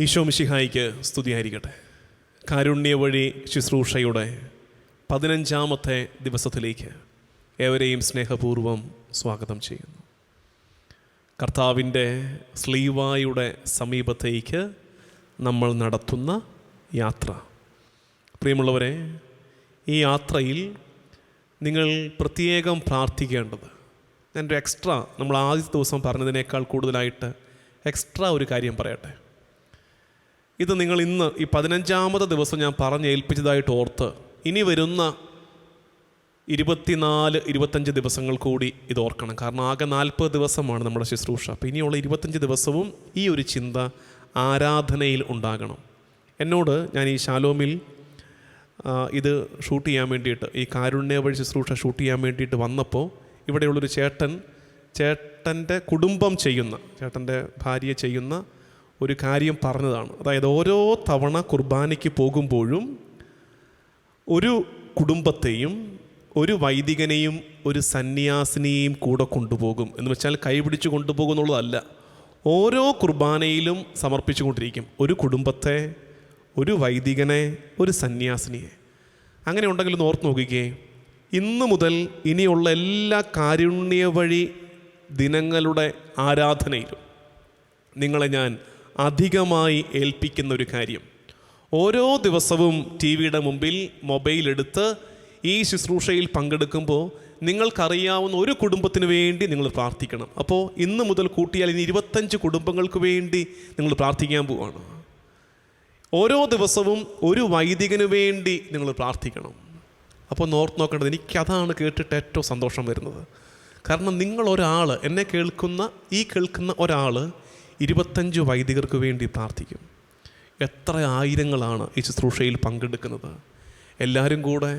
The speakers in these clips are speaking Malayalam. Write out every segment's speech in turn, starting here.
ഈശോ മിശിഹായിക്ക് സ്തുതിയായിരിക്കട്ടെ. കാരുണ്യ വഴി ശുശ്രൂഷയുടെ 15-ാമത്തെ ദിവസത്തിലേക്ക് ഏവരെയും സ്നേഹപൂർവ്വം സ്വാഗതം ചെയ്യുന്നു. കർത്താവിൻ്റെ സ്ലീവായുടെ സമീപത്തേക്ക് നമ്മൾ നടത്തുന്ന യാത്ര. പ്രിയമുള്ളവരെ, ഈ യാത്രയിൽ നിങ്ങൾ പ്രത്യേകം പ്രാർത്ഥിക്കേണ്ടത്, ഞാനൊരു എക്സ്ട്രാ, നമ്മൾ ആദ്യത്തെ ദിവസം പറഞ്ഞതിനേക്കാൾ കൂടുതലായിട്ട് എക്സ്ട്രാ ഒരു കാര്യം പറയട്ടെ. ഇത് നിങ്ങൾ ഇന്ന് ഈ 15-ാമത്തെ ദിവസം ഞാൻ പറഞ്ഞേൽപ്പിച്ചതായിട്ട് ഓർത്ത് ഇനി വരുന്ന 24-25 ദിവസങ്ങൾ കൂടി ഇത് ഓർക്കണം. കാരണം ആകെ 40 ദിവസമാണ് നമ്മുടെ ശുശ്രൂഷ. അപ്പോൾ ഇനിയുള്ള 25 ദിവസവും ഈ ഒരു ചിന്ത ആരാധനയിൽ ഉണ്ടാകണം. എന്നോട് ഞാൻ ഈ ശാലോമിൽ ഇത് ഷൂട്ട് ചെയ്യാൻ വേണ്ടിയിട്ട്, ഈ കാരുണ്യ വഴി ശുശ്രൂഷ ഷൂട്ട് ചെയ്യാൻ വേണ്ടിയിട്ട് വന്നപ്പോൾ ഇവിടെയുള്ളൊരു ചേട്ടൻ്റെ കുടുംബം ചെയ്യുന്ന, ചേട്ടൻ്റെ ഭാര്യ ചെയ്യുന്ന ഒരു കാര്യം പറഞ്ഞതാണ്. അതായത് ഓരോ തവണ കുർബാനയ്ക്ക് പോകുമ്പോഴും ഒരു കുടുംബത്തെയും ഒരു വൈദികനെയും ഒരു സന്യാസിനിയെയും കൂടെ കൊണ്ടുപോകും. എന്ന് വെച്ചാൽ കൈപിടിച്ച് കൊണ്ടുപോകും എന്നുള്ളതല്ല, ഓരോ കുർബാനയിലും സമർപ്പിച്ചു കൊണ്ടിരിക്കും. ഒരു കുടുംബത്തെ, ഒരു വൈദികനെ, ഒരു സന്യാസിനിയെ. അങ്ങനെ ഉണ്ടെങ്കിൽ ഒന്ന് ഓർത്ത് നോക്കിക്കേ, ഇന്നു മുതൽ ഇനിയുള്ള എല്ലാ കാരുണ്യ വഴി ദിനങ്ങളുടെ ആരാധനയിലും നിങ്ങളെ ഞാൻ അധികമായി ഏൽപ്പിക്കുന്ന ഒരു കാര്യം, ഓരോ ദിവസവും ടി വിയുടെ മുമ്പിൽ മൊബൈലെടുത്ത് ഈ ശുശ്രൂഷയിൽ പങ്കെടുക്കുമ്പോൾ നിങ്ങൾക്കറിയാവുന്ന ഒരു കുടുംബത്തിന് വേണ്ടി നിങ്ങൾ പ്രാർത്ഥിക്കണം. അപ്പോൾ ഇന്ന് മുതൽ കൂട്ടിയാൽ ഇനി 25 കുടുംബങ്ങൾക്ക് വേണ്ടി നിങ്ങൾ പ്രാർത്ഥിക്കാൻ പോവുകയാണ്. ഓരോ ദിവസവും ഒരു വൈദികന് വേണ്ടി നിങ്ങൾ പ്രാർത്ഥിക്കണം. അപ്പോൾ ഓർത്ത് നോക്കേണ്ടത്, എനിക്കതാണ് കേട്ടിട്ട് ഏറ്റവും സന്തോഷം വരുന്നത്. കാരണം നിങ്ങളൊരാൾ, എന്നെ കേൾക്കുന്ന ഒരാൾ 25 വൈദികർക്ക് വേണ്ടി പ്രാർത്ഥിക്കും. എത്ര ആയിരങ്ങളാണ് ഈ ശുശ്രൂഷയിൽ പങ്കെടുക്കുന്നത്. എല്ലാവരും കൂടെ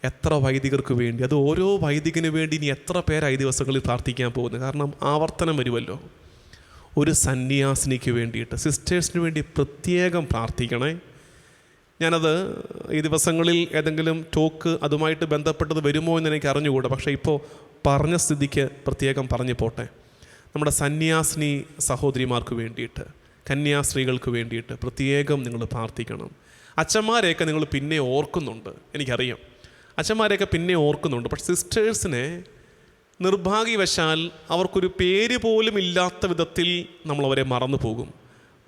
എത്ര വൈദികർക്ക് വേണ്ടി, അത് ഓരോ വൈദികന് വേണ്ടി ഇനി എത്ര പേരായി ദിവസങ്ങളിൽ പ്രാർത്ഥിക്കാൻ പോകുന്നത്. കാരണം ആവർത്തനം വരുമല്ലോ. ഒരു സന്യാസിനിക്ക് വേണ്ടിയിട്ട്, സിസ്റ്റേഴ്സിന് വേണ്ടി പ്രത്യേകം പ്രാർത്ഥിക്കണേ. ഞാനത് ഈ ദിവസങ്ങളിൽ ഏതെങ്കിലും ടോക്ക് അതുമായിട്ട് ബന്ധപ്പെട്ടത് വരുമോ എന്ന് എനിക്ക് അറിഞ്ഞുകൂടാ. പക്ഷേ ഇപ്പോൾ പറഞ്ഞ സ്ഥിതിക്ക് പ്രത്യേകം പറഞ്ഞു പോട്ടെ. നമ്മുടെ സന്യാസിനി സഹോദരിമാർക്ക് വേണ്ടിയിട്ട്, കന്യാസ്ത്രീകൾക്ക് വേണ്ടിയിട്ട് പ്രത്യേകം നിങ്ങൾ പ്രാർത്ഥിക്കണം. അച്ഛന്മാരെയൊക്കെ നിങ്ങൾ പിന്നെ ഓർക്കുന്നുണ്ട്, എനിക്കറിയാം, അച്ഛന്മാരെയൊക്കെ പിന്നെ ഓർക്കുന്നുണ്ട്. പക്ഷെ സിസ്റ്റേഴ്സിനെ നിർഭാഗ്യവശാൽ അവർക്കൊരു പേര് പോലും ഇല്ലാത്ത വിധത്തിൽ നമ്മളവരെ മറന്നു പോകും.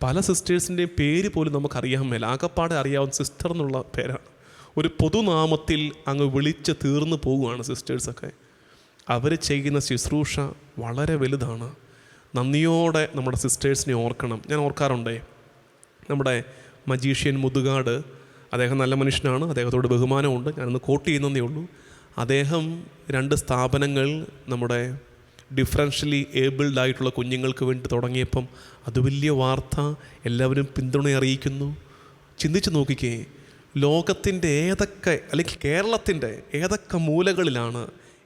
പല സിസ്റ്റേഴ്സിൻ്റെയും പേര് പോലും നമുക്കറിയാൻ മേല. ആകപ്പാടെ അറിയാവുന്ന സിസ്റ്റർ എന്നുള്ള പേരാണ്. ഒരു പൊതുനാമത്തിൽ അങ്ങ് വിളിച്ച് തീർന്നു പോവുകയാണ് സിസ്റ്റേഴ്സൊക്കെ. അവർ ചെയ്യുന്ന ശുശ്രൂഷ വളരെ വലുതാണ്. നന്ദിയോടെ നമ്മുടെ സിസ്റ്റേഴ്സിനെ ഓർക്കണം. ഞാൻ ഓർക്കാറുണ്ടേ, നമ്മുടെ മജീഷ്യൻ മുതുകാട്, അദ്ദേഹം നല്ല മനുഷ്യനാണ്, അദ്ദേഹത്തോട് ബഹുമാനമുണ്ട്, ഞാനൊന്ന് കോട്ട് ചെയ്യുന്നതേ ഉള്ളൂ. അദ്ദേഹം 2 സ്ഥാപനങ്ങൾ നമ്മുടെ ഡിഫറൻഷ്യലി ഏബിൾഡ് ആയിട്ടുള്ള കുഞ്ഞുങ്ങൾക്ക് വേണ്ടി തുടങ്ങിയപ്പം അത് വലിയ വാർത്ത, എല്ലാവരും പിന്തുണ അറിയിക്കുന്നു. ചിന്തിച്ച് നോക്കിക്കേ, ലോകത്തിൻ്റെ ഏതൊക്കെ, അല്ലെങ്കിൽ കേരളത്തിൻ്റെ ഏതൊക്കെ മൂലകളിലാണ്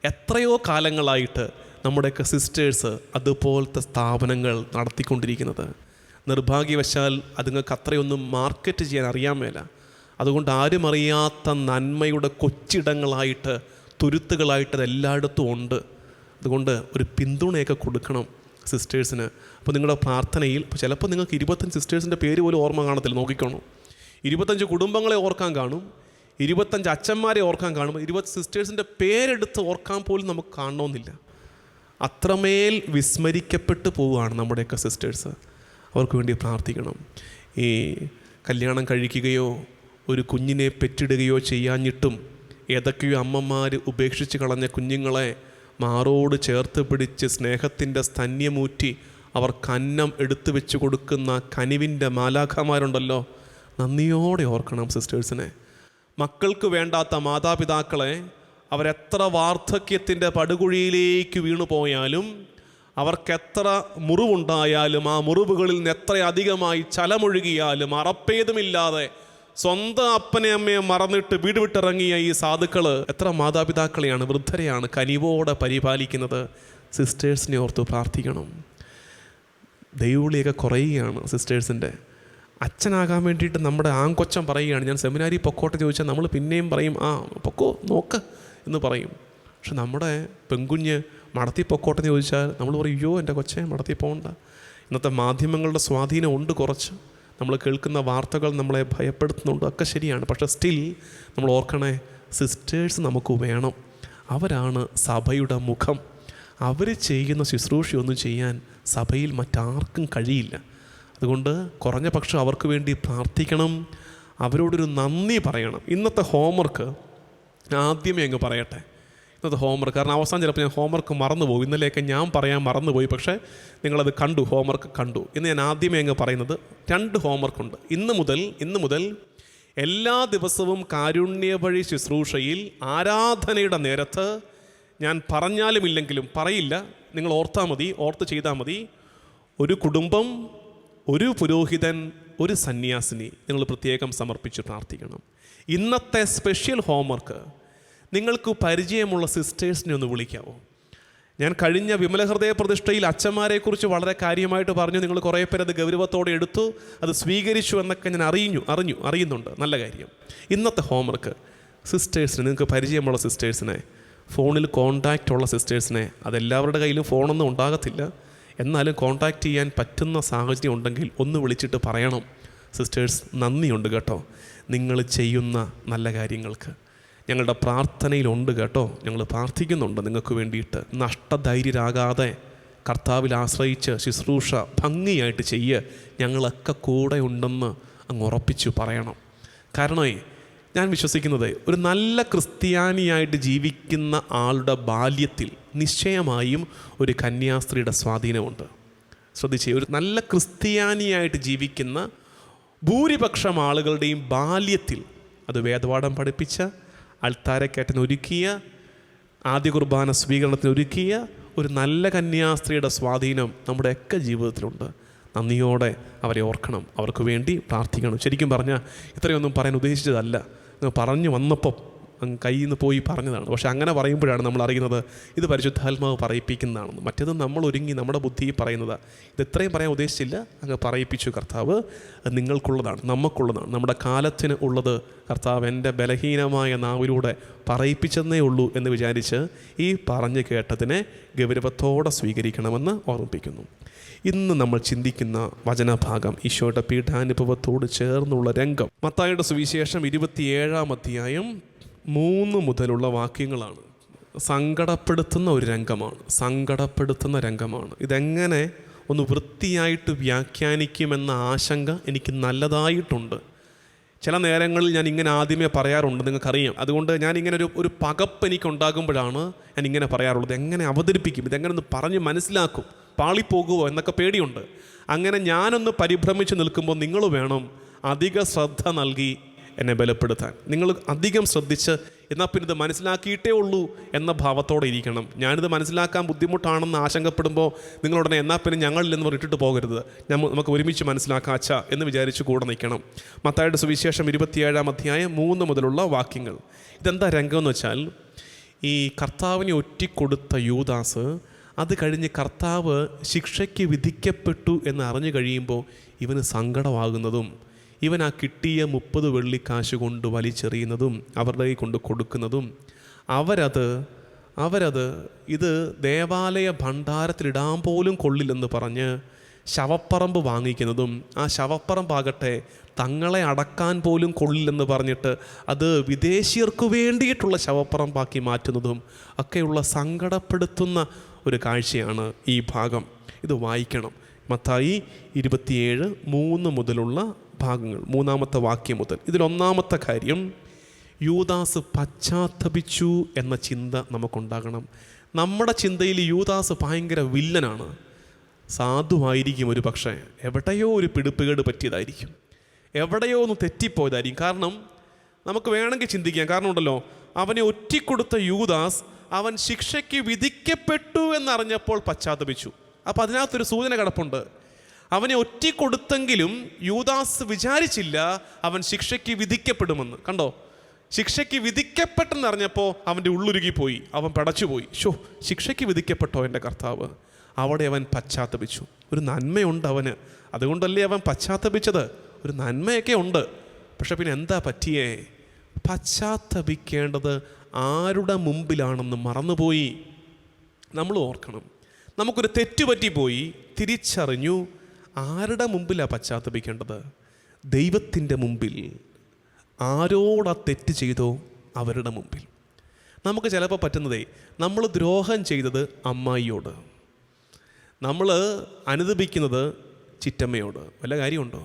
എത്രയോ കാലങ്ങളായിട്ട് നമ്മുടെയൊക്കെ സിസ്റ്റേഴ്സ് അതുപോലത്തെ സ്ഥാപനങ്ങൾ നടത്തിക്കൊണ്ടിരിക്കുന്നത്. നിർഭാഗ്യവശാൽ അതുങ്ങൾക്ക് അത്രയൊന്നും മാർക്കറ്റ് ചെയ്യാൻ അറിയാൻ മേല. അതുകൊണ്ട് ആരും അറിയാത്ത നന്മയുടെ കൊച്ചിടങ്ങളായിട്ട്, തുരുത്തുകളായിട്ട് അത് എല്ലായിടത്തും ഉണ്ട്. അതുകൊണ്ട് ഒരു പിന്തുണയൊക്കെ കൊടുക്കണം സിസ്റ്റേഴ്സിന്. അപ്പോൾ നിങ്ങളുടെ പ്രാർത്ഥനയിൽ ചിലപ്പോൾ നിങ്ങൾക്ക് 25 സിസ്റ്റേഴ്സിൻ്റെ പേര് പോലും ഓർമ്മ കാണത്തില്ല. നോക്കിക്കോണം, 25 കുടുംബങ്ങളെ ഓർക്കാൻ കാണും, 25 അച്ഛന്മാരെ ഓർക്കാൻ കാണും, 20 സിസ്റ്റേഴ്സിൻ്റെ പേരെടുത്ത് ഓർക്കാൻ പോലും നമുക്ക് കാണണമെന്നില്ല. അത്രമേൽ വിസ്മരിക്കപ്പെട്ടു പോവുകയാണ് നമ്മുടെയൊക്കെ സിസ്റ്റേഴ്സ്. അവർക്ക് വേണ്ടി പ്രാർത്ഥിക്കണം. ഈ കല്യാണം കഴിക്കുകയോ ഒരു കുഞ്ഞിനെ പെറ്റിടുകയോ ചെയ്യാഞ്ഞിട്ടും ഏതൊക്കെയോ അമ്മമാർ ഉപേക്ഷിച്ച് കളഞ്ഞ കുഞ്ഞുങ്ങളെ മാറോട് ചേർത്ത് പിടിച്ച് സ്നേഹത്തിൻ്റെ സ്തന്യമൂറ്റി അവർക്ക് അന്നം എടുത്തു വെച്ച് കൊടുക്കുന്ന കനിവിൻ്റെ മാലാഖമാരുണ്ടല്ലോ, നന്ദിയോടെ ഓർക്കണം സിസ്റ്റേഴ്സിനെ. മക്കൾക്ക് വേണ്ടാത്ത മാതാപിതാക്കളെ, അവരെത്ര വാർദ്ധക്യത്തിൻ്റെ പടുകുഴിയിലേക്ക് വീണു പോയാലും, അവർക്കെത്ര മുറിവുണ്ടായാലും, ആ മുറിവുകളിൽ നിന്ന് എത്ര അധികമായി ചലമൊഴുകിയാലും അറപ്പേതുമില്ലാതെ സ്വന്തം അപ്പനെ അമ്മയെ മറന്നിട്ട് വീട് വിട്ടിറങ്ങിയ ഈ സാധുക്കൾ എത്ര മാതാപിതാക്കളെയാണ്, വൃദ്ധരെയാണ് കനിവോടെ പരിപാലിക്കുന്നത്. സിസ്റ്റേഴ്സിനെ ഓർത്ത് പ്രാർത്ഥിക്കണം. ദൈവവിളിയൊക്കെ കുറയുകയാണ് സിസ്റ്റേഴ്സിൻ്റെ. അച്ഛനാകാൻ വേണ്ടിയിട്ട് നമ്മുടെ ആങ്കൊച്ചൻ പറയുകയാണ്, ഞാൻ സെമിനാരി പൊക്കോട്ടെ ചോദിച്ചാൽ നമ്മൾ പിന്നെയും പറയും, ആ പൊക്കോ നോക്ക് എന്ന് പറയും. പക്ഷെ നമ്മുടെ പെൺകുഞ്ഞ് മടത്തി പൊക്കോട്ടെന്ന് ചോദിച്ചാൽ നമ്മൾ പറയും, അയ്യോ എൻ്റെ കൊച്ചെ മടത്തി പോകണ്ട. ഇന്നത്തെ മാധ്യമങ്ങളുടെ സ്വാധീനം ഉണ്ട് കുറച്ച്. നമ്മൾ കേൾക്കുന്ന വാർത്തകൾ നമ്മളെ ഭയപ്പെടുത്തുന്നുണ്ട്, ഒക്കെ ശരിയാണ്. പക്ഷേ സ്റ്റിൽ നമ്മൾ ഓർക്കണേ, സിസ്റ്റേഴ്സ് നമുക്ക് വേണം. അവരാണ് സഭയുടെ മുഖം. അവർ ചെയ്യുന്ന ശുശ്രൂഷയൊന്നും ചെയ്യാൻ സഭയിൽ മറ്റാർക്കും കഴിയില്ല. അതുകൊണ്ട് കുറഞ്ഞ പക്ഷം അവർക്ക് വേണ്ടി പ്രാർത്ഥിക്കണം, അവരോടൊരു നന്ദി പറയണം. ഇന്നത്തെ ഹോംവർക്ക് ആദ്യമേ അങ്ങ് പറയട്ടെ. ഇന്നത്തെ ഹോംവർക്ക്, കാരണം അവസാനം ചിലപ്പോൾ ഞാൻ ഹോംവർക്ക് മറന്നുപോകും. ഇന്നലെയൊക്കെ ഞാൻ പറയാൻ മറന്നുപോയി, പക്ഷേ നിങ്ങളത് കണ്ടു, ഹോംവർക്ക് കണ്ടു. ഇന്ന് ഞാൻ ആദ്യമേ അങ്ങ് പറയുന്നത് 2 ഹോംവർക്കുണ്ട്. ഇന്ന് മുതൽ എല്ലാ ദിവസവും കാരുണ്യവഴി ശുശ്രൂഷയിൽ ആരാധനയുടെ നേരത്ത് ഞാൻ പറഞ്ഞാലും ഇല്ലെങ്കിലും പറയില്ല, നിങ്ങൾ ഓർത്താൽ മതി, ഓർത്ത് ചെയ്താൽ മതി. ഒരു കുടുംബം, ഒരു പുരോഹിതൻ, ഒരു സന്യാസിനി നിങ്ങൾ പ്രത്യേകം സമർപ്പിച്ച് പ്രാർത്ഥിക്കണം. ഇന്നത്തെ സ്പെഷ്യൽ ഹോംവർക്ക്, നിങ്ങൾക്ക് പരിചയമുള്ള സിസ്റ്റേഴ്സിനെ ഒന്ന് വിളിക്കാവോ? ഞാൻ കഴിഞ്ഞ വിമലഹൃദയ പ്രതിഷ്ഠയിൽ അച്ഛന്മാരെക്കുറിച്ച് വളരെ കാര്യമായിട്ട് പറഞ്ഞു. നിങ്ങൾ കുറേ പേര് അത് ഗൗരവത്തോടെ എടുത്തു, അത് സ്വീകരിച്ചു എന്നൊക്കെ ഞാൻ അറിയുന്നുണ്ട്. നല്ല കാര്യം. ഇന്നത്തെ ഹോംവർക്ക്, സിസ്റ്റേഴ്സിനെ, നിങ്ങൾക്ക് പരിചയമുള്ള സിസ്റ്റേഴ്സിനെ, ഫോണിൽ കോണ്ടാക്റ്റ് ഉള്ള സിസ്റ്റേഴ്സിനെ, അതെല്ലാവരുടെ കയ്യിലും ഫോണൊന്നും ഉണ്ടാകത്തില്ല, എന്നാലും കോണ്ടാക്റ്റ് ചെയ്യാൻ പറ്റുന്ന സാഹചര്യം ഉണ്ടെങ്കിൽ ഒന്ന് വിളിച്ചിട്ട് പറയണം, സിസ്റ്റേഴ്സ് നന്ദിയുണ്ട് കേട്ടോ, നിങ്ങൾ ചെയ്യുന്ന നല്ല കാര്യങ്ങൾക്ക് ഞങ്ങളുടെ പ്രാർത്ഥനയിലുണ്ട് കേട്ടോ, ഞങ്ങൾ പ്രാർത്ഥിക്കുന്നുണ്ട് നിങ്ങൾക്ക് വേണ്ടിയിട്ട്. നഷ്ടധൈര്യരാകാതെ കർത്താവിൽ ആശ്രയിച്ച് ശുശ്രൂഷ ഭംഗിയായിട്ട് ചെയ്യുക, ഞങ്ങളൊക്കെ കൂടെ ഉണ്ടെന്ന് അങ്ങ് ഉറപ്പിച്ചു പറയണം. കാരണമേ, ഞാൻ വിശ്വസിക്കുന്നത് ഒരു നല്ല ക്രിസ്ത്യാനിയായിട്ട് ജീവിക്കുന്ന ആളുടെ ബാല്യത്തിൽ നിശ്ചയമായും ഒരു കന്യാസ്ത്രീയുടെ സ്വാധീനമുണ്ട്. ശ്രദ്ധിച്ചേ, ഒരു നല്ല ക്രിസ്ത്യാനിയായിട്ട് ജീവിക്കുന്ന ഭൂരിപക്ഷം ആളുകളുടെയും ബാല്യത്തിൽ അത് വേദപാഠം പഠിപ്പിച്ച, അൾത്താരക്കയറ്റത്തിന് ഒരുക്കിയ, ആദ്യ കുർബാന സ്വീകരണത്തിന് ഒരുക്കിയ ഒരു നല്ല കന്യാസ്ത്രീയുടെ സ്വാധീനം നമ്മുടെയൊക്കെ ജീവിതത്തിലുണ്ട്. നന്ദിയോടെ അവരെ ഓർക്കണം, അവർക്ക് വേണ്ടി പ്രാർത്ഥിക്കണം. ശരിക്കും പറഞ്ഞാൽ ഇത്രയൊന്നും പറയാൻ ഉദ്ദേശിച്ചതല്ല, പറഞ്ഞു വന്നപ്പോൾ കയ്യിൽ നിന്ന് പോയി പറഞ്ഞതാണ്. പക്ഷെ അങ്ങനെ പറയുമ്പോഴാണ് നമ്മൾ അറിയുന്നത് ഇത് പരിശുദ്ധാത്മാവ് പറയിപ്പിക്കുന്നതാണെന്ന്. മറ്റേത് നമ്മൾ ഒരുങ്ങി നമ്മുടെ ബുദ്ധി പറയുന്നതാണ്. ഇത് ഇത്രയും പറയാൻ ഉദ്ദേശിച്ചില്ല, അങ്ങ് പറയിപ്പിച്ചു കർത്താവ്. നിങ്ങൾക്കുള്ളതാണ്, നമുക്കുള്ളതാണ്, നമ്മുടെ കാലത്തിന് ഉള്ളത് കർത്താവ് എൻ്റെ ബലഹീനമായ നാവിലൂടെ പറയിപ്പിച്ചെന്നേ ഉള്ളൂ എന്ന് വിചാരിച്ച് ഈ പറഞ്ഞു കേട്ടതിനെ ഗൗരവത്തോടെ സ്വീകരിക്കണമെന്ന് ഓർമ്മിപ്പിക്കുന്നു. ഇന്ന് നമ്മൾ ചിന്തിക്കുന്ന വചനഭാഗം ഈശോയുടെ പീഠാനുഭവത്തോട് ചേർന്നുള്ള രംഗം മത്തായിയുടെ സുവിശേഷം 27-ാം അധ്യായം 3 മുതലുള്ള വാക്യങ്ങളാണ്. സങ്കടപ്പെടുത്തുന്ന ഒരു രംഗമാണ്. ഇതെങ്ങനെ ഒന്ന് വൃത്തിയായിട്ട് വ്യാഖ്യാനിക്കുമെന്ന ആശങ്ക എനിക്ക് നല്ലതായിട്ടുണ്ട്. ചില നേരങ്ങളിൽ ഞാൻ ഇങ്ങനെ ആദ്യമേ പറയാറുണ്ട്, നിങ്ങൾക്കറിയാം. അതുകൊണ്ട് ഞാനിങ്ങനെ ഒരു പകപ്പ് എനിക്കുണ്ടാകുമ്പോഴാണ് ഞാൻ ഇങ്ങനെ പറയാറുള്ളത്. എങ്ങനെ അവതരിപ്പിക്കും, ഇതെങ്ങനെ ഒന്ന് പറഞ്ഞ് മനസ്സിലാക്കും, പാളിപ്പോകുമോ എന്നൊക്കെ പേടിയുണ്ട്. അങ്ങനെ ഞാനൊന്ന് പരിഭ്രമിച്ച് നിൽക്കുമ്പോൾ നിങ്ങൾ വേണം അധിക ശ്രദ്ധ നൽകി എന്നെ ബലപ്പെടുത്താൻ. നിങ്ങൾ അധികം ശ്രദ്ധിച്ച് എന്നാൽ പിന്നെ ഇത് മനസ്സിലാക്കിയിട്ടേ ഉള്ളൂ എന്ന ഭാവത്തോടെ ഇരിക്കണം. ഞാനിത് മനസ്സിലാക്കാൻ ബുദ്ധിമുട്ടാണെന്ന് ആശങ്കപ്പെടുമ്പോൾ നിങ്ങളുടനെ എന്നാൽ പിന്നെ ഞങ്ങളില്ലെന്ന് പറഞ്ഞിട്ട് പോകരുത്, നമുക്ക് ഒരുമിച്ച് മനസ്സിലാക്കാം അച്ഛ എന്ന് വിചാരിച്ച് കൂടെ നിൽക്കണം. മത്തായിയുടെ സുവിശേഷം 27-ാം അധ്യായം 3 മുതലുള്ള വാക്യങ്ങൾ. ഇതെന്താ രംഗമെന്ന് വെച്ചാൽ, ഈ കർത്താവിനെ ഒറ്റിക്കൊടുത്ത യൂദാസ് അത് കഴിഞ്ഞ് കർത്താവ് ശിക്ഷയ്ക്ക് വിധിക്കപ്പെട്ടു എന്ന് അറിഞ്ഞു കഴിയുമ്പോൾ ഇവന് സങ്കടമാകുന്നതും, ഇവൻ ആ കിട്ടിയ 30 വെള്ളിക്കാശ് കൊണ്ട് വലിച്ചെറിയുന്നതും അവരുടെ കൈ കൊണ്ട് കൊടുക്കുന്നതും, അവരത് ഇത് ദേവാലയ ഭണ്ഡാരത്തിലിടാൻ പോലും കൊള്ളില്ലെന്ന് പറഞ്ഞ് ശവപ്പറമ്പ് വാങ്ങിക്കുന്നതും, ആ ശവപ്പറമ്പാകട്ടെ തങ്ങളെ അടക്കാൻ പോലും കൊള്ളില്ലെന്ന് പറഞ്ഞിട്ട് അത് വിദേശീയർക്ക് വേണ്ടിയിട്ടുള്ള ശവപ്പറമ്പാക്കി മാറ്റുന്നതും ഒക്കെയുള്ള സങ്കടപ്പെടുത്തുന്ന ഒരു കാഴ്ചയാണ് ഈ ഭാഗം. ഇത് വായിക്കണം. മത്തായി 27:3 മുതലുള്ള ഭാഗങ്ങൾ, 3-ാമത്തെ വാക്യം മുതൽ. ഇതിലൊന്നാമത്തെ കാര്യം, യൂദാസ് പശ്ചാത്തപിച്ചു എന്ന ചിന്ത നമുക്കുണ്ടാകണം. നമ്മുടെ ചിന്തയിൽ യൂദാസ് ഭയങ്കര വില്ലനാണ്. സാധുവായിരിക്കും, ഒരു പക്ഷേ എവിടെയോ ഒരു പിടിപ്പുകേട് പറ്റിയതായിരിക്കും, എവിടെയോ ഒന്ന് തെറ്റിപ്പോയതായിരിക്കും. കാരണം നമുക്ക് വേണമെങ്കിൽ ചിന്തിക്കാം, കാരണം ഉണ്ടല്ലോ, അവനെ ഒറ്റിക്കൊടുത്ത യൂദാസ് അവൻ ശിക്ഷയ്ക്ക് വിധിക്കപ്പെട്ടു എന്നറിഞ്ഞപ്പോൾ പശ്ചാത്തപിച്ചു. അപ്പോൾ അതിനകത്തൊരു സൂചന കിടപ്പുണ്ട്. അവനെ ഒറ്റിക്കൊടുത്തെങ്കിലും യൂദാസ് വിചാരിച്ചില്ല അവൻ ശിക്ഷയ്ക്ക് വിധിക്കപ്പെടുമെന്ന്. കണ്ടോ, ശിക്ഷയ്ക്ക് വിധിക്കപ്പെട്ടെന്നറിഞ്ഞപ്പോൾ അവൻ്റെ ഉള്ളുരുകിപ്പോയി, അവൻ പടച്ചുപോയി. ശിക്ഷയ്ക്ക് വിധിക്കപ്പെട്ടോ എൻ്റെ കർത്താവ്? അവിടെ അവൻ പശ്ചാത്തപിച്ചു. ഒരു നന്മയുണ്ട് അവന്, അതുകൊണ്ടല്ലേ അവൻ പശ്ചാത്തപിച്ചത്. ഒരു നന്മയൊക്കെ ഉണ്ട്. പക്ഷെ പിന്നെ എന്താ പറ്റിയേ? പശ്ചാത്തപിക്കേണ്ടത് ആരുടെ മുമ്പിലാണെന്ന് മറന്നുപോയി. നമ്മൾ ഓർക്കണം, നമുക്കൊരു തെറ്റുപറ്റിപ്പോയി, തിരിച്ചറിഞ്ഞു. ആരുടെ മുമ്പിലാണ് പശ്ചാത്തപിക്കേണ്ടത്? ദൈവത്തിൻ്റെ മുമ്പിൽ ആരോടാ തെറ്റ് ചെയ്തോ അവരുടെ മുമ്പിൽ. നമുക്ക് ചിലപ്പോൾ പറ്റുന്നതേ, നമ്മൾ ദ്രോഹം ചെയ്തത് അമ്മായിയോട്, നമ്മൾ അനുദപിക്കുന്നത് ചിറ്റമ്മയോട്. വല്ല കാര്യമുണ്ടോ?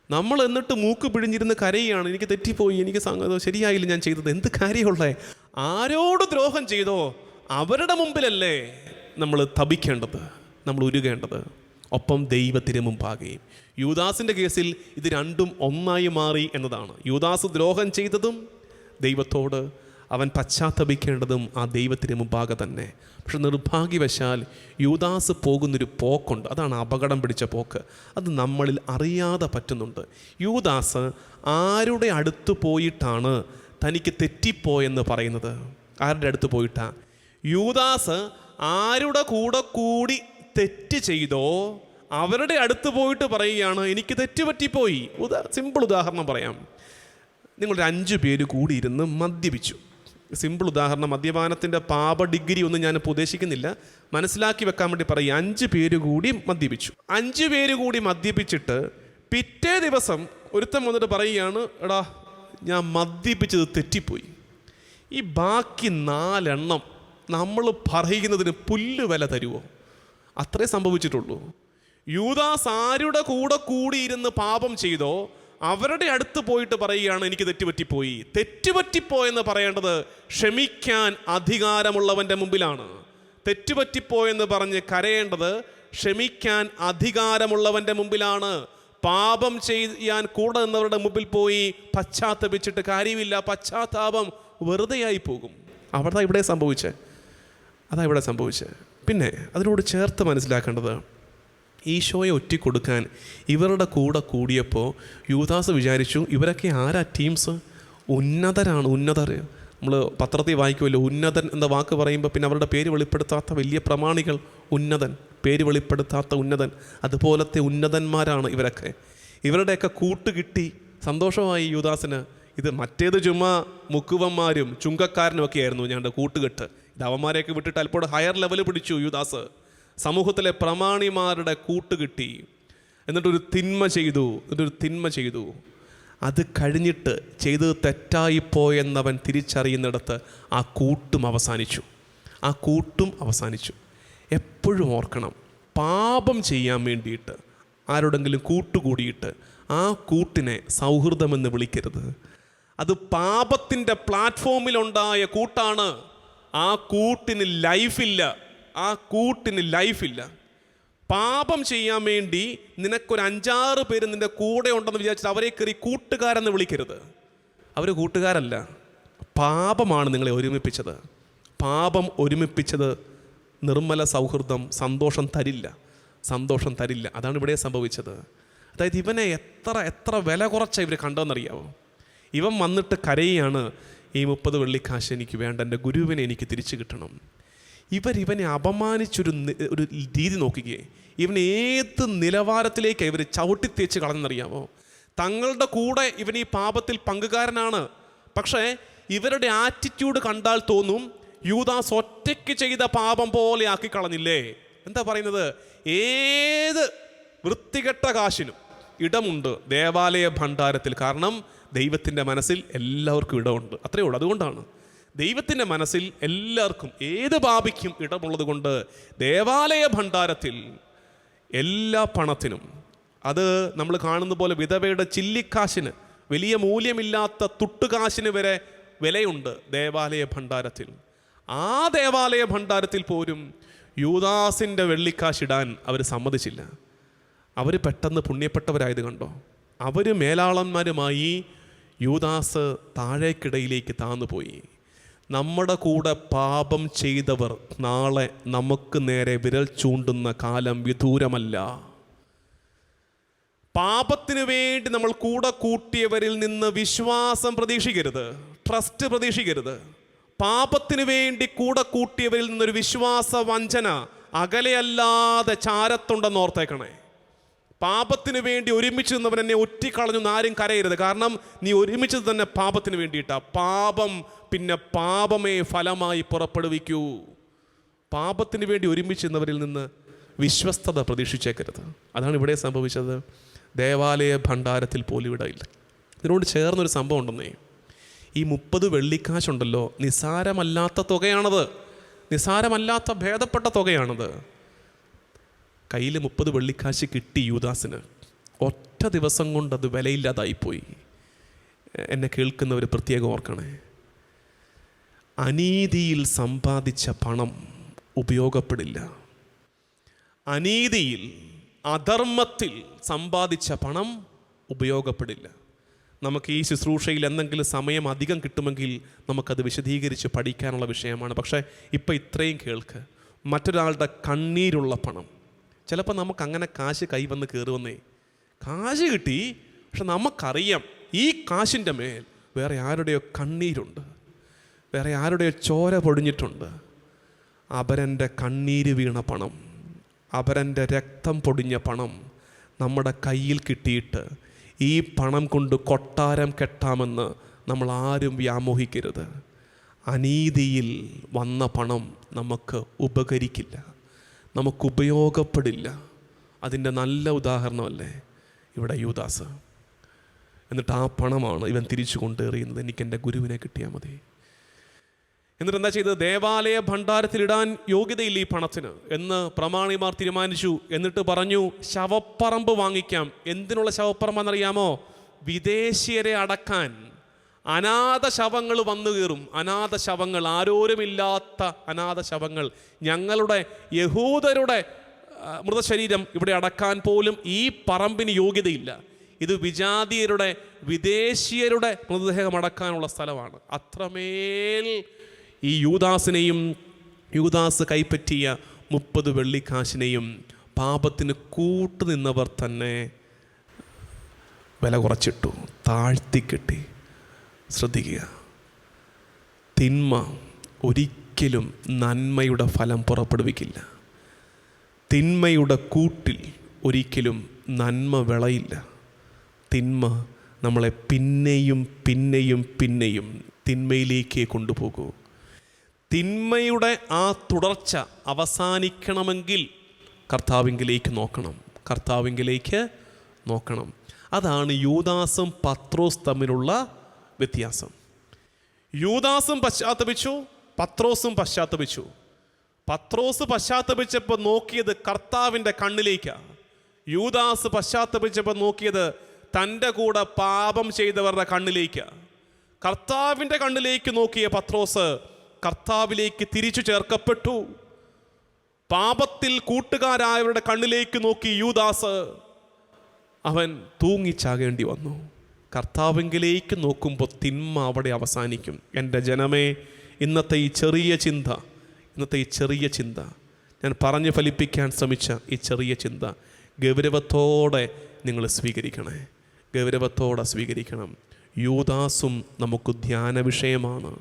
നമ്മൾ എന്നിട്ട് മൂക്ക് പിഴിഞ്ഞിരുന്ന് കരയുകയാണ്, എനിക്ക് തെറ്റിപ്പോയി, എനിക്ക് ശരിയായില്ല ഞാൻ ചെയ്തത്. എന്ത് കാര്യമുള്ളേ? ആരോട് ദ്രോഹം ചെയ്തോ അവരുടെ മുമ്പിലല്ലേ നമ്മൾ തപിക്കേണ്ടത്, നമ്മൾ ഉരുകേണ്ടത്, ഒപ്പം ദൈവത്തിന് മുമ്പാകുകയും. യൂദാസിൻ്റെ കേസിൽ ഇത് രണ്ടും ഒന്നായി മാറി എന്നതാണ്. യൂദാസ് ദ്രോഹം ചെയ്തതും ദൈവത്തോട് അവൻ പശ്ചാത്തപിക്കേണ്ടതും ആ ദൈവത്തിന് മുമ്പാകെ തന്നെ. പക്ഷെ നിർഭാഗ്യവശാൽ യൂദാസ് പോകുന്നൊരു പോക്കുണ്ട്, അതാണ് അപകടം പിടിച്ച പോക്ക്. അത് നമ്മളിൽ അറിയാതെ പറ്റുന്നുണ്ട്. യൂദാസ് ആരുടെ അടുത്ത് പോയിട്ടാണ് തനിക്ക് തെറ്റിപ്പോയെന്ന് പറയുന്നത്? ആരുടെ അടുത്ത് പോയിട്ടാ? യൂദാസ് ആരുടെ കൂടെ കൂടി തെറ്റ് ചെയ്തോ അവരുടെ അടുത്ത് പോയിട്ട് പറയുകയാണ് എനിക്ക് തെറ്റ് പറ്റിപ്പോയി. സിമ്പിൾ ഉദാഹരണം പറയാം. നിങ്ങളൊരു 5 പേര് കൂടി ഇരുന്ന് മദ്യപിച്ചു. സിമ്പിൾ ഉദാഹരണം, മദ്യപാനത്തിൻ്റെ പാപ ഡിഗ്രി ഒന്നും ഞാൻ ഉദ്ദേശിക്കുന്നില്ല, മനസ്സിലാക്കി വെക്കാൻ വേണ്ടി പറയും. 5 പേര് കൂടി മദ്യപിച്ചു. 5 പേര് കൂടി മദ്യപിച്ചിട്ട് പിറ്റേ ദിവസം ഒരുത്തൻ വന്നിട്ട് പറയുകയാണ് എടാ ഞാൻ മദ്യപിച്ചത് തെറ്റിപ്പോയി. ഈ ബാക്കി 4 എണ്ണം നമ്മൾ പറയുന്നതിന് പുല്ല് വില തരുമോ? അത്രേ സംഭവിച്ചിട്ടുള്ളൂ. യൂദാസ് ആരുടെ കൂടെ കൂടിയിരുന്ന് പാപം ചെയ്തോ അവരുടെ അടുത്ത് പോയിട്ട് പറയുകയാണ് എനിക്ക് തെറ്റുപറ്റിപ്പോയി. തെറ്റുപറ്റിപ്പോയെന്ന് പറയേണ്ടത് ക്ഷമിക്കാൻ അധികാരമുള്ളവൻ്റെ മുമ്പിലാണ്. തെറ്റുപറ്റിപ്പോയെന്ന് പറഞ്ഞ് കരയേണ്ടത് ക്ഷമിക്കാൻ അധികാരമുള്ളവൻ്റെ മുമ്പിലാണ്. പാപം ചെയ്യാൻ കൂടെ നിന്നവരുടെ മുമ്പിൽ പോയി പശ്ചാത്തപിച്ചിട്ട് കാര്യമില്ല, പശ്ചാത്താപം വെറുതെയായി പോകും. അതാ ഇവിടെ സംഭവിച്ചത്. പിന്നെ അതിനോട് ചേർത്ത് മനസ്സിലാക്കേണ്ടത്, ഈശോയെ ഒറ്റിക്കൊടുക്കാൻ ഇവരുടെ കൂടെ കൂടിയപ്പോൾ യൂദാസ് വിചാരിച്ചു ഇവരൊക്കെ ആരാ ടീംസ്? ഉന്നതരാണ്, ഉന്നതർ. നമ്മൾ പത്രത്തിൽ വായിക്കുമല്ലോ, ഉന്നതൻ എന്ന വാക്ക് പറയുമ്പോൾ പിന്നെ അവരുടെ പേര് വെളിപ്പെടുത്താത്ത വലിയ പ്രമാണികൾ, ഉന്നതൻ, പേര് വെളിപ്പെടുത്താത്ത ഉന്നതൻ, അതുപോലത്തെ ഉന്നതന്മാരാണ് ഇവരൊക്കെ. ഇവരുടെയൊക്കെ കൂട്ട് കിട്ടി, സന്തോഷമായി യൂദാസിന്. ഇത് മറ്റേത് ചുമ്മാ മുക്കുവന്മാരും ചുങ്കക്കാരനും ഒക്കെ ആയിരുന്നു ഞങ്ങളുടെ കൂട്ടുകെട്ട്. ഇത് അവന്മാരെയൊക്കെ വിട്ടിട്ട് അല്പം ഹയർ ലെവൽ പിടിച്ചു യൂദാസ്. സമൂഹത്തിലെ പ്രമാണിമാരുടെ കൂട്ടുകിട്ടി, എന്നിട്ടൊരു തിന്മ ചെയ്തു. അത് കഴിഞ്ഞിട്ട് ചെയ്തത് തെറ്റായിപ്പോയെന്നവൻ തിരിച്ചറിയുന്നിടത്ത് ആ കൂട്ടും അവസാനിച്ചു. എപ്പോഴും ഓർക്കണം, പാപം ചെയ്യാൻ വേണ്ടിയിട്ട് ആരോടെങ്കിലും കൂട്ടുകൂടിയിട്ട് ആ കൂട്ടിനെ സൗഹൃദമെന്ന് വിളിക്കരുത്. അത് പാപത്തിൻ്റെ പ്ലാറ്റ്ഫോമിലുണ്ടായ കൂട്ടാണ്. ആ കൂട്ടിന് ലൈഫില്ല. പാപം ചെയ്യാൻ വേണ്ടി നിനക്കൊരു 5-6 പേര് നിൻ്റെ കൂടെ ഉണ്ടെന്ന് വിചാരിച്ചിട്ട് അവരെ കയറി കൂട്ടുകാരെന്ന് വിളിക്കരുത്. അവർ കൂട്ടുകാരല്ല, പാപമാണ് നിങ്ങളെ ഒരുമിപ്പിച്ചത്. പാപം ഒരുമിപ്പിച്ചത് നിർമ്മല സൗഹൃദം സന്തോഷം തരില്ല. അതാണ് ഇവിടെ സംഭവിച്ചത്. അതായത് ഇവനെ എത്ര വില കുറച്ച ഇവർ കണ്ടോന്നറിയാവോ? ഇവൻ വന്നിട്ട് കരയാണ്, ഈ 30 വെള്ളിക്കാശ് എനിക്ക് വേണ്ട, എൻ്റെ ഗുരുവിനെ എനിക്ക് തിരിച്ചു കിട്ടണം. ഇവനെ അപമാനിച്ചൊരു രീതി നോക്കുകയെ. ഇവൻ ഏത് നിലവാരത്തിലേക്കാണ് ഇവർ ചവിട്ടിത്തേച്ച് കളഞ്ഞെന്നറിയാമോ? തങ്ങളുടെ കൂടെ ഇവൻ ഈ പാപത്തിൽ പങ്കുകാരനാണ്. പക്ഷേ ഇവരുടെ ആറ്റിറ്റ്യൂഡ് കണ്ടാൽ തോന്നും യൂദാസ് ഒറ്റയ്ക്ക് ചെയ്ത പാപം പോലെ ആക്കി കളഞ്ഞില്ലേ. എന്താ പറയുന്നത്? ഏത് വൃത്തികെട്ട കാശിനും ഇടമുണ്ട് ദേവാലയ ഭണ്ഡാരത്തിൽ. കാരണം ദൈവത്തിൻ്റെ മനസ്സിൽ എല്ലാവർക്കും ഇടമുണ്ട്, അത്രയേ ഉള്ളൂ. അതുകൊണ്ടാണ് ദൈവത്തിൻ്റെ മനസ്സിൽ എല്ലാവർക്കും, ഏത് പാപിക്കും ഇടമുള്ളത് കൊണ്ട് ദേവാലയ ഭണ്ഡാരത്തിൽ എല്ലാ പണത്തിനും, അത് നമ്മൾ കാണുന്ന പോലെ വിധവയുടെ ചില്ലിക്കാശിന്, വലിയ മൂല്യമില്ലാത്ത തുട്ടുകാശിന് വരെ വിലയുണ്ട് ദേവാലയ ഭണ്ഡാരത്തിൽ. ആ ദേവാലയ ഭണ്ഡാരത്തിൽ പോലും യൂദാസിൻ്റെ വെള്ളിക്കാശിടാൻ അവർ സമ്മതിച്ചില്ല. അവർ പെട്ടെന്ന് പുണ്യപ്പെട്ടവരായത് കണ്ടോ? അവർ മേലാളന്മാരുമായി യൂദാസ് താഴേക്കിടയിലേക്ക് താന്നുപോയി. നമ്മുടെ കൂടെ പാപം ചെയ്തവർ നാളെ നമുക്ക് നേരെ വിരൽ ചൂണ്ടുന്ന കാലം വിദൂരമല്ല. പാപത്തിന് വേണ്ടി നമ്മൾ കൂടെ കൂട്ടിയവരിൽ നിന്ന് വിശ്വാസം പ്രതീക്ഷിക്കരുത്, ട്രസ്റ്റ് പ്രതീക്ഷിക്കരുത്. പാപത്തിന് വേണ്ടി കൂടെ കൂട്ടിയവരിൽ നിന്നൊരു വിശ്വാസ വഞ്ചന അകലെയല്ലാതെ ചാരത്തുണ്ടെന്ന് ഓർത്തേക്കണേ. പാപത്തിന് വേണ്ടി ഒരുമിച്ച് നിന്നവൻ എന്നെ ഒറ്റിക്കളഞ്ഞു ആരും കരയരുത്. കാരണം നീ ഒരുമിച്ചത് തന്നെ പാപത്തിന് വേണ്ടിയിട്ടാ. പാപം പിന്നെ പാപമേ ഫലമായി പുറപ്പെടുവിക്കൂ. പാപത്തിന് വേണ്ടി ഒരുമിച്ച് നിന്നവരിൽ നിന്ന് വിശ്വസ്തത പ്രതീക്ഷിച്ചേക്കരുത്. അതാണ് ഇവിടെ സംഭവിച്ചത്. ദേവാലയ ഭണ്ഡാരത്തിൽ പോലും ഇവിടെ ഇല്ല. ഇതിനോട് ചേർന്നൊരു സംഭവം ഉണ്ടെന്നേ. ഈ 30 വെള്ളിക്കാശുണ്ടല്ലോ, നിസ്സാരമല്ലാത്ത തുകയാണത്. നിസ്സാരമല്ലാത്ത ഭേദപ്പെട്ട തുകയാണത്. കയ്യിൽ 30 വെള്ളിക്കാശ് കിട്ടി യൂദാസിന്. ഒറ്റ ദിവസം കൊണ്ട് അത് വിലയില്ലാതായിപ്പോയി. എന്നെ കേൾക്കുന്നവർ പ്രത്യേകം ഓർക്കണേ, അനീതിയിൽ സമ്പാദിച്ച പണം ഉപയോഗപ്പെടില്ല. അനീതിയിൽ, അധർമ്മത്തിൽ സമ്പാദിച്ച പണം ഉപയോഗപ്പെടില്ല. നമുക്ക് ഈ ശുശ്രൂഷയിൽ എന്തെങ്കിലും സമയം അധികം കിട്ടുമെങ്കിൽ നമുക്കത് വിശദീകരിച്ച് പഠിക്കാനുള്ള വിഷയമാണ്. പക്ഷേ ഇപ്പം ഇത്രയും കേൾക്ക്. മറ്റൊരാളുടെ കണ്ണീരുള്ള പണം. ചിലപ്പോൾ നമുക്കങ്ങനെ കാശ് കൈവന്ന് കയറുവന്നേ, കാശ് കിട്ടി, പക്ഷെ നമുക്കറിയാം ഈ കാശിൻ്റെ മേൽ വേറെ ആരുടെയോ കണ്ണീരുണ്ട്, വേറെ ആരുടെയോ ചോര പൊടിഞ്ഞിട്ടുണ്ട്. അപരൻ്റെ കണ്ണീര് വീണ പണം, അപരൻ്റെ രക്തം പൊടിഞ്ഞ പണം നമ്മുടെ കയ്യിൽ കിട്ടിയിട്ട് ഈ പണം കൊണ്ട് കൊട്ടാരം കെട്ടാമെന്ന് നമ്മൾ ആരും വ്യാമോഹിക്കരുത്. അനീതിയിൽ വന്ന പണം നമുക്ക് ഉപകരിക്കില്ല, നമുക്ക് ഉപയോഗപ്പെടില്ല. അതിൻ്റെ നല്ല ഉദാഹരണമല്ലേ ഇവിടെ യൂദാസ്. എന്നിട്ട് ആ പണമാണ് ഇവൻ തിരിച്ചു കൊണ്ടേറിയുന്നത്. എനിക്കെൻ്റെ ഗുരുവിനെ കിട്ടിയാൽ മതി. എന്നിട്ട് എന്താ ചെയ്തത്? ദേവാലയ ഭണ്ഡാരത്തിലിടാൻ യോഗ്യതയില്ല ഈ പണത്തിന് എന്ന് പ്രമാണിമാർ തീരുമാനിച്ചു. എന്നിട്ട് പറഞ്ഞു, ശവപ്പറമ്പ് വാങ്ങിക്കാം. എന്തിനുള്ള ശവപ്പറമ്പെന്നറിയാമോ? വിദേശീയരെ അടക്കാൻ അനാഥ ശവങ്ങൾ വന്നു കയറും. അനാഥ ശവങ്ങൾ, ആരോരുമില്ലാത്ത അനാഥ ശവങ്ങൾ. ഞങ്ങളുടെ യഹൂദരുടെ മൃതശരീരം ഇവിടെ അടക്കാൻ പോലും ഈ പറമ്പിന് യോഗ്യതയില്ല. ഇത് വിജാതീയരുടെ, വിദേശീയരുടെ മൃതദേഹം അടക്കാനുള്ള സ്ഥലമാണ്. അത്രമേൽ ഈ യൂദാസിനെയും യൂദാസ് കൈപ്പറ്റിയ 30 വെള്ളിക്കാശിനെയും പാപത്തിന് കൂട്ടുനിന്നവർ തന്നെ വില കുറച്ചിട്ടു, താഴ്ത്തിക്കെട്ടി. ശ്രദ്ധിക്കുക, തിന്മ ഒരിക്കലും നന്മയുടെ ഫലം പുറപ്പെടുവിക്കില്ല. തിന്മയുടെ കൂട്ടിൽ ഒരിക്കലും നന്മ വിളയില്ല. തിന്മ നമ്മളെ പിന്നെയും പിന്നെയും പിന്നെയും തിന്മയിലേക്ക് കൊണ്ടുപോകൂ. തിന്മയുടെ ആ തുടർച്ച അവസാനിക്കണമെങ്കിൽ കർത്താവിങ്കിലേക്ക് നോക്കണം, കർത്താവിങ്കിലേക്ക് നോക്കണം. അതാണ് യൂദാസും പത്രോസ് തമ്മിലുള്ള വ്യത്യാസം. യൂദാസും പശ്ചാത്തപിച്ചു, പത്രോസും പശ്ചാത്തപിച്ചു. പത്രോസ് പശ്ചാത്തപിച്ചപ്പോൾ നോക്കിയത് കർത്താവിൻ്റെ കണ്ണിലേക്കാണ്. യൂദാസ് പശ്ചാത്തപിച്ചപ്പോൾ നോക്കിയത് തൻ്റെ കൂടെ പാപം ചെയ്തവരുടെ കണ്ണിലേക്കാണ്. കർത്താവിൻ്റെ കണ്ണിലേക്ക് നോക്കിയ പത്രോസ് കർത്താവിലേക്ക് തിരിച്ചു ചേർക്കപ്പെട്ടു. പാപത്തിൽ കൂട്ടുകാരായവരുടെ കണ്ണിലേക്ക് നോക്കി യൂദാസ്, അവൻ തൂങ്ങിച്ചാകേണ്ടി വന്നു. കർത്താവിങ്കിലേക്ക് നോക്കുമ്പോൾ തിന്മ അവിടെ അവസാനിക്കും. എൻ്റെ ജനമേ, ഇന്നത്തെ ഈ ചെറിയ ചിന്ത, ഞാൻ പറഞ്ഞു ഫലിപ്പിക്കാൻ ശ്രമിച്ച ഈ ചെറിയ ചിന്ത ഗൗരവത്തോടെ നിങ്ങൾ സ്വീകരിക്കണേ, ഗൗരവത്തോടെ സ്വീകരിക്കണം. യൂദാസും നമുക്ക് ധ്യാന വിഷയമാണ്.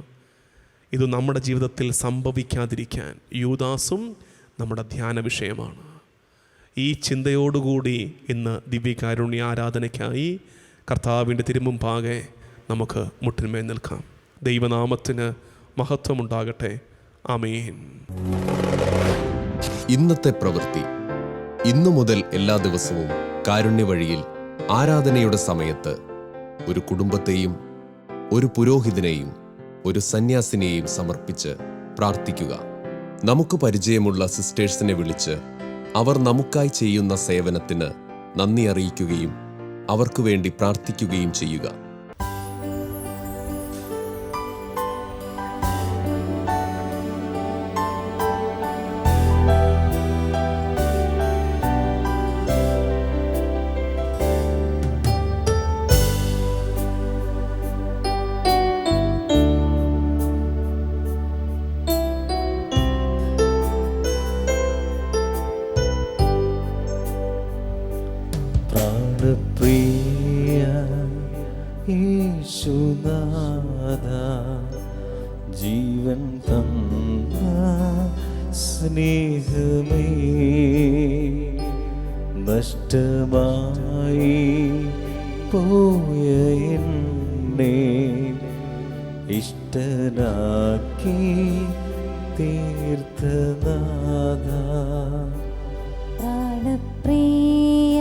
ഇത് നമ്മുടെ ജീവിതത്തിൽ സംഭവിക്കാതിരിക്കാൻ യൂദാസും നമ്മുടെ ധ്യാന വിഷയമാണ്. ഈ ചിന്തയോടുകൂടി ഇന്ന് ദിവ്യകാരുണ്യ ആരാധനയ്ക്കായി കർത്താവിൻ്റെ തിരുമുമ്പാകെ നമുക്ക് മുട്ടിന്മേൽ നിൽക്കാം. ദൈവനാമത്തിന് മഹത്വമുണ്ടാകട്ടെ. ആമേൻ. ഇന്നത്തെ പ്രവൃത്തി. ഇന്നു മുതൽ എല്ലാ ദിവസവും കാരുണ്യ വഴിയിൽ ആരാധനയുടെ സമയത്ത് ഒരു കുടുംബത്തെയും ഒരു പുരോഹിതനെയും ഒരു സന്യാസിനെയും സമർപ്പിച്ച് പ്രാർത്ഥിക്കുക. നമുക്ക് പരിചയമുള്ള സിസ്റ്റേഴ്സിനെ വിളിച്ച് അവർ നമുക്കായി ചെയ്യുന്ന സേവനത്തിന് നന്ദി അറിയിക്കുകയും അവർക്ക് വേണ്ടി പ്രാർത്ഥിക്കുകയും ചെയ്യുക. പ്രിയ യേശുനാഥ, ജീവൻ തന്ന സ്നേഹമേ, നഷ്ടമായി പോയ എന്നെ ഇഷ്ടനാക്കി തീർത്തനാഥ. പ്രാണപ്രിയ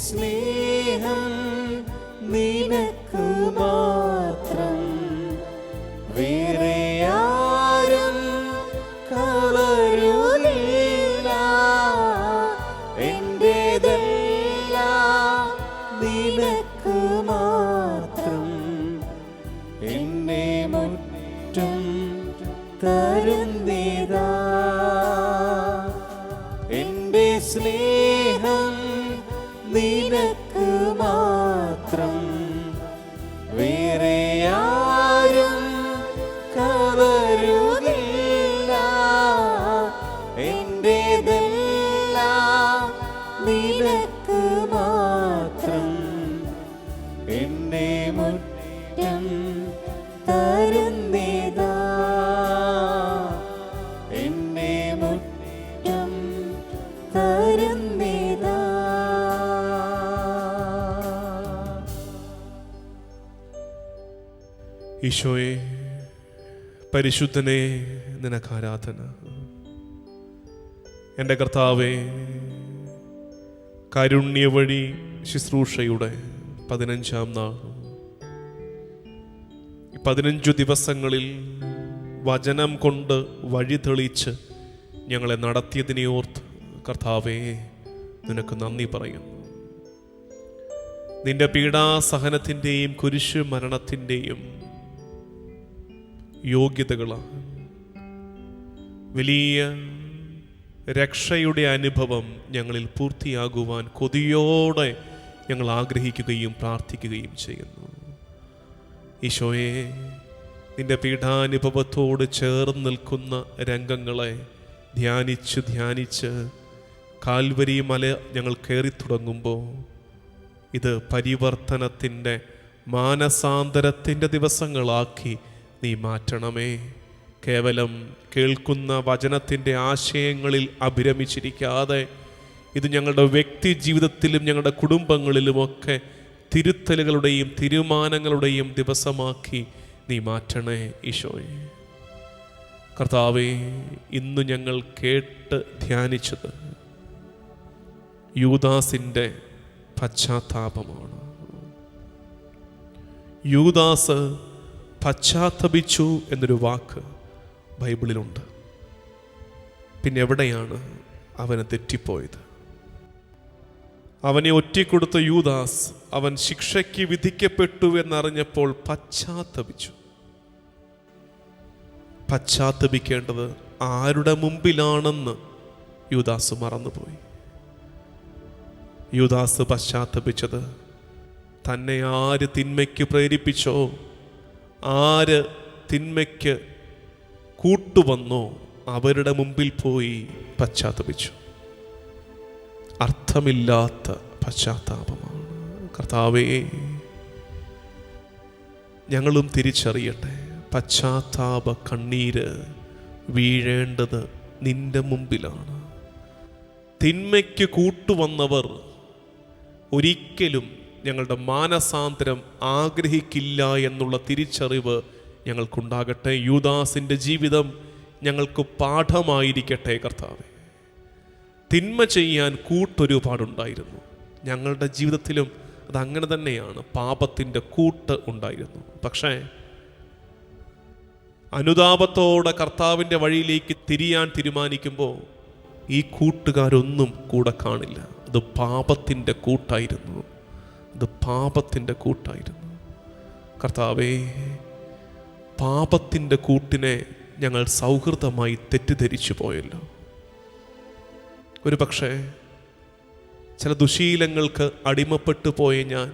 സ്നേഹം നിനക്ക് മാത്രം, വേറെ ആരും കവരുന്നില്ല. എന്റേതെല്ലാം നിനക്ക് മാത്രം, എന്നെ മുറ്റും തരുന്നിതാ. എന്റെ സ്നേഹം നിനക്ക് മാത്രം, വേറെ ആരും കവരുന്നില്ല. എന്റേതെല്ലാം നിനക്ക് മാത്രം, എന്നെ മുറ്റം തരുന്നിതാ. എന്നെ മുറ്റം തരുന്നിതാ. ഈശോയെ, പരിശുദ്ധനെ, നിനക്ക് ആരാധന. എൻ്റെ കർത്താവേ, കാരുണ്യവഴി ശുശ്രൂഷയുടെ 15-ാം നാൾ, 15 ദിവസങ്ങളിൽ വചനം കൊണ്ട് വഴി തെളിച്ച് ഞങ്ങളെ നടത്തിയതിനെ ഓർത്ത് കർത്താവേ, നിനക്ക് നന്ദി പറയുന്നു. നിന്റെ പീഡാസഹനത്തിൻ്റെയും കുരിശു മരണത്തിൻ്റെയും യോഗ്യതകളാണ് വലിയ രക്ഷയുടെ അനുഭവം ഞങ്ങളിൽ പൂർത്തിയാകുവാൻ കൊതിയോടെ ഞങ്ങൾ ആഗ്രഹിക്കുകയും പ്രാർത്ഥിക്കുകയും ചെയ്യുന്നു. ഈശോയെ, നിന്റെ പീഡാനുഭവത്തോട് ചേർന്ന് നിൽക്കുന്ന രംഗങ്ങളെ ധ്യാനിച്ച് കാൽവരി മല ഞങ്ങൾ കയറി തുടങ്ങുമ്പോൾ ഇത് പരിവർത്തനത്തിൻ്റെ, മാനസാന്തരത്തിൻ്റെ ദിവസങ്ങളാക്കി നീ മാറ്റണമേ. കേവലം കേൾക്കുന്ന വചനത്തിൻ്റെ ആശയങ്ങളിൽ അഭിരമിച്ചിരിക്കാതെ ഇത് ഞങ്ങളുടെ വ്യക്തി ജീവിതത്തിലും ഞങ്ങളുടെ കുടുംബങ്ങളിലുമൊക്കെ തിരുത്തലുകളുടെയും തീരുമാനങ്ങളുടെയും ദിവസമാക്കി നീ മാറ്റണേ ഈശോയെ. കർത്താവേ, ഇന്ന് ഞങ്ങൾ കേട്ട് ധ്യാനിച്ചത് യൂദാസിൻ്റെ പശ്ചാത്താപമാണ്. യൂദാസ് പശ്ചാത്തപിച്ചു എന്നൊരു വാക്ക് ബൈബിളിലുണ്ട്. പിന്നെ എവിടെയാണ് അവന് തെറ്റിപ്പോയത്? അവനെ ഒറ്റിക്കൊടുത്ത യൂദാസ് അവൻ ശിക്ഷയ്ക്ക് വിധിക്കപ്പെട്ടു എന്നറിഞ്ഞപ്പോൾ പശ്ചാത്തപിച്ചു. പശ്ചാത്തപിക്കേണ്ടത് ആരുടെ മുമ്പിലാണെന്ന് യൂദാസ് മറന്നുപോയി. യൂദാസ് പശ്ചാത്തപിച്ചത് തന്നെ ആര് തിന്മയ്ക്ക് പ്രേരിപ്പിച്ചോ, ആര് തിന്മയ്ക്ക് കൂട്ടുവന്നോ അവരുടെ മുമ്പിൽ പോയി പശ്ചാത്തപിച്ചു. അർത്ഥമില്ലാത്ത പശ്ചാത്താപമാണ്. കർത്താവേ, ഞങ്ങളും തിരിച്ചറിയട്ടെ, പശ്ചാത്താപ കണ്ണീര് വീഴേണ്ടത് നിന്റെ മുമ്പിലാണ്. തിന്മയ്ക്ക് കൂട്ടുവന്നവർ ഒരിക്കലും ഞങ്ങളുടെ മാനസാന്തരം ആഗ്രഹിക്കില്ല എന്നുള്ള തിരിച്ചറിവ് ഞങ്ങൾക്കുണ്ടാകട്ടെ. യൂദാസിൻ്റെ ജീവിതം ഞങ്ങൾക്ക് പാഠമായിരിക്കട്ടെ. കർത്താവേ, തിന്മ ചെയ്യാൻ കൂട്ടൊരുപാടുണ്ടായിരുന്നു. ഞങ്ങളുടെ ജീവിതത്തിലും അതങ്ങനെ തന്നെയാണ്. പാപത്തിൻ്റെ കൂട്ട് ഉണ്ടായിരുന്നു. പക്ഷേ അനുതാപത്തോടെ കർത്താവിൻ്റെ വഴിയിലേക്ക് തിരിയാൻ തീരുമാനിക്കുമ്പോൾ ഈ കൂട്ടുകാരൊന്നും കൂടെ കാണില്ല. അത് പാപത്തിൻ്റെ കൂട്ടായിരുന്നു. അത് പാപത്തിൻ്റെ കൂട്ടായിരുന്നു. കർത്താവേ, പാപത്തിൻ്റെ കൂട്ടിനെ ഞങ്ങൾ സൗഹൃദമായി തെറ്റിദ്ധരിച്ചു പോയല്ലോ. ഒരു പക്ഷേ ചില ദുശീലങ്ങൾക്ക് അടിമപ്പെട്ടു പോയ ഞാൻ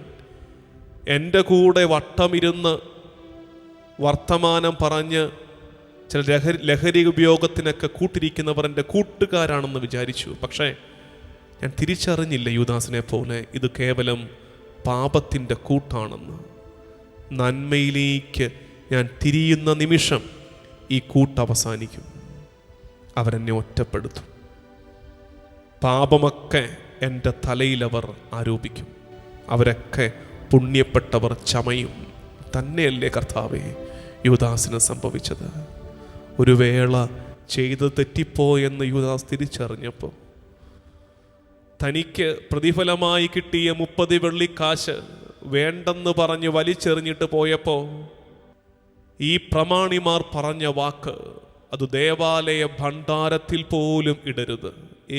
എൻ്റെ കൂടെ വട്ടമിരുന്ന് വർത്തമാനം പറഞ്ഞ് ചില ലഹരി ഉപയോഗത്തിനൊക്കെ കൂട്ടിരിക്കുന്നവർ എൻ്റെ കൂട്ടുകാരാണെന്ന് വിചാരിച്ചു. പക്ഷേ ഞാൻ തിരിച്ചറിഞ്ഞില്ല യൂദാസിനെ പോലെ ഇത് കേവലം പാപത്തിൻ്റെ കൂട്ടാണെന്ന്. നന്മയിലേക്ക് ഞാൻ തിരിയുന്ന നിമിഷം ഈ കൂട്ട് അവസാനിക്കും. അവരെന്നെ ഒറ്റപ്പെടുത്തും. പാപമൊക്കെ എൻ്റെ തലയിലവർ ആരോപിക്കും. അവരൊക്കെ പുണ്യപ്പെട്ടവർ ചമയും. തന്നെയല്ലേ കർത്താവേ യൂദാസിന് സംഭവിച്ചത്? ഒരു വേള ചെയ്ത് തെറ്റിപ്പോയെന്ന് യൂദാസ് തിരിച്ചറിഞ്ഞപ്പോൾ തനിക്ക് പ്രതിഫലമായി കിട്ടിയ 30 വെള്ളിക്കാശ് വേണ്ടെന്ന് പറഞ്ഞ് വലിച്ചെറിഞ്ഞിട്ട് പോയപ്പോൾ ഈ പ്രമാണിമാർ പറഞ്ഞ വാക്ക്, അത് ദേവാലയ ഭണ്ഡാരത്തിൽ പോലും ഇടരുത്.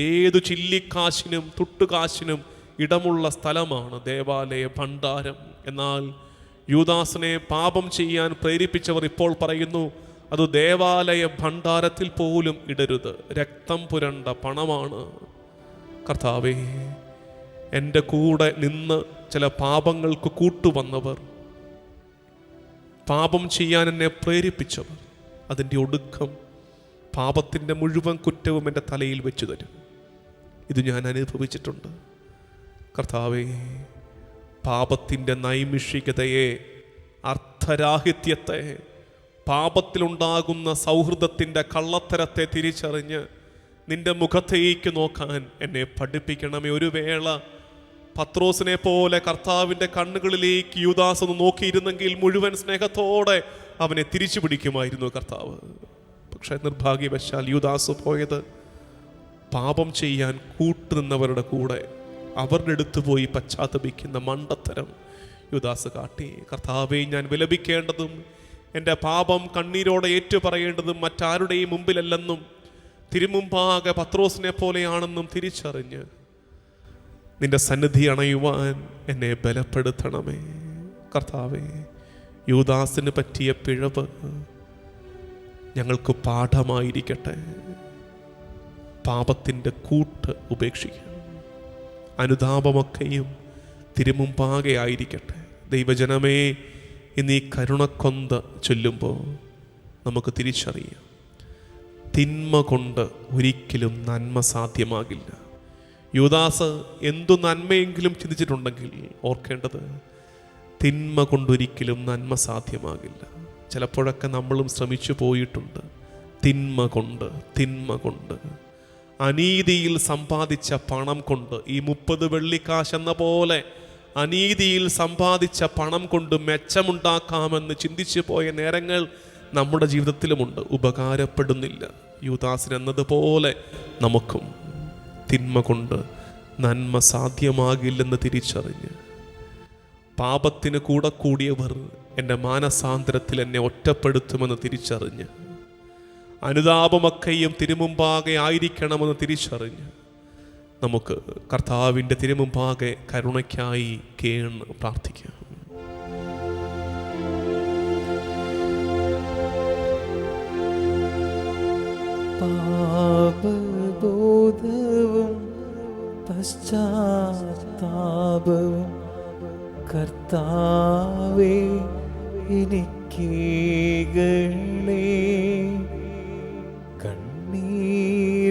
ഏതു ചില്ലിക്കാശിനും തുട്ടുകാശിനും ഇടമുള്ള സ്ഥലമാണ് ദേവാലയ ഭണ്ഡാരം. എന്നാൽ യൂദാസിനെ പാപം ചെയ്യാൻ പ്രേരിപ്പിച്ചവർ ഇപ്പോൾ പറയുന്നു, അത് ദേവാലയ ഭണ്ഡാരത്തിൽ പോലും ഇടരുത്. രക്തം പുരണ്ട പണമാണ്. കർത്താവേ, എൻ്റെ കൂടെ നിന്ന് ചില പാപങ്ങൾക്ക് കൂട്ടുവന്നവർ, പാപം ചെയ്യാൻ എന്നെ പ്രേരിപ്പിച്ചവർ, അതിൻ്റെ ഒടുക്കം പാപത്തിൻ്റെ മുഴുവൻ കുറ്റവും എൻ്റെ തലയിൽ വെച്ചു തരും. ഇത് ഞാൻ അനുഭവിച്ചിട്ടുണ്ട്. കർത്താവേ, പാപത്തിൻ്റെ നൈമിഷികതയെ, അർത്ഥരാഹിത്യത്തെ, പാപത്തിലുണ്ടാകുന്ന സൗഹൃദത്തിൻ്റെ കള്ളത്തരത്തെ തിരിച്ചറിഞ്ഞ് നിന്റെ മുഖത്തേക്ക് നോക്കാൻ എന്നെ പഠിപ്പിക്കണമേ. ഒരു വേള പത്രോസിനെ പോലെ കർത്താവിൻ്റെ കണ്ണുകളിലേക്ക് യൂദാസ് ഒന്ന് നോക്കിയിരുന്നെങ്കിൽ മുഴുവൻ സ്നേഹത്തോടെ അവനെ തിരിച്ചു പിടിക്കുമായിരുന്നു കർത്താവ്. പക്ഷേ നിർഭാഗ്യവശാൽ യൂദാസ് പോയത് പാപം ചെയ്യാൻ കൂട്ടുനിന്നവരുടെ കൂടെ അവരുടെ അടുത്ത് പോയി പശ്ചാത്തപിക്കുന്ന മണ്ടത്തരം യൂദാസ് കാട്ടി. കർത്താവെ, ഞാൻ വിലപിക്കേണ്ടതും എൻ്റെ പാപം കണ്ണീരോടെ ഏറ്റുപറയേണ്ടതും മറ്റാരുടെയും മുമ്പിലല്ലെന്നും തിരുമുമ്പാകെ പത്രോസിനെ പോലെയാണെന്നും തിരിച്ചറിഞ്ഞ് നിന്റെ സന്നിധി അണയുവാൻ എന്നെ ബലപ്പെടുത്തണമേ. കർത്താവേ, യൂദാസിന് പറ്റിയ പിഴവ് ഞങ്ങൾക്ക് പാഠമായിരിക്കട്ടെ. പാപത്തിൻ്റെ കൂട്ട് ഉപേക്ഷിക്കാം. അനുതാപമൊക്കെയും തിരുമുമ്പാകെ ആയിരിക്കട്ടെ. ദൈവജനമേ, ഇന്ന് ഈ കരുണക്കൊന്ത ചൊല്ലുമ്പോൾ നമുക്ക് തിരിച്ചറിയാം, തിന്മ കൊണ്ട് ഒരിക്കലും നന്മ സാധ്യമാകില്ല. യൂദാസ് എന്തു നന്മയെങ്കിലും ചിന്തിച്ചിട്ടുണ്ടെങ്കിൽ ഓർക്കേണ്ടത്, തിന്മ കൊണ്ടൊരിക്കലും നന്മ സാധ്യമാകില്ല. ചിലപ്പോഴൊക്കെ നമ്മളും ശ്രമിച്ചു പോയിട്ടുണ്ട്. തിന്മ കൊണ്ട് അനീതിയിൽ സമ്പാദിച്ച പണം കൊണ്ട്, ഈ 30 വെള്ളിക്കാശ് എന്ന പോലെ അനീതിയിൽ സമ്പാദിച്ച പണം കൊണ്ട് മെച്ചമുണ്ടാക്കാമെന്ന് ചിന്തിച്ചു പോയ നേരങ്ങൾ നമ്മുടെ ജീവിതത്തിലുമുണ്ട്. ഉപകാരപ്പെടുന്നില്ല. യൂദാസിന് എന്നതുപോലെ നമുക്കും തിന്മ കൊണ്ട് നന്മ സാധ്യമാകില്ലെന്ന് തിരിച്ചറിഞ്ഞ്, പാപത്തിന് കൂടെ കൂടിയവർ എൻ്റെ മാനസാന്തരത്തിൽ എന്നെ ഒറ്റപ്പെടുത്തുമെന്ന് തിരിച്ചറിഞ്ഞ്, അനുതാപമൊക്കെയും തിരുമുമ്പാകെ ആയിരിക്കണമെന്ന് തിരിച്ചറിഞ്ഞ് നമുക്ക് കർത്താവിൻ്റെ തിരുമുമ്പാകെ കരുണയ്ക്കായി കേണ് പ്രാർത്ഥിക്കാം. പാപബോധവും പശ്ചാത്താപവും കർത്താവേ എനിക്കേകണേ. കണ്ണീരോടും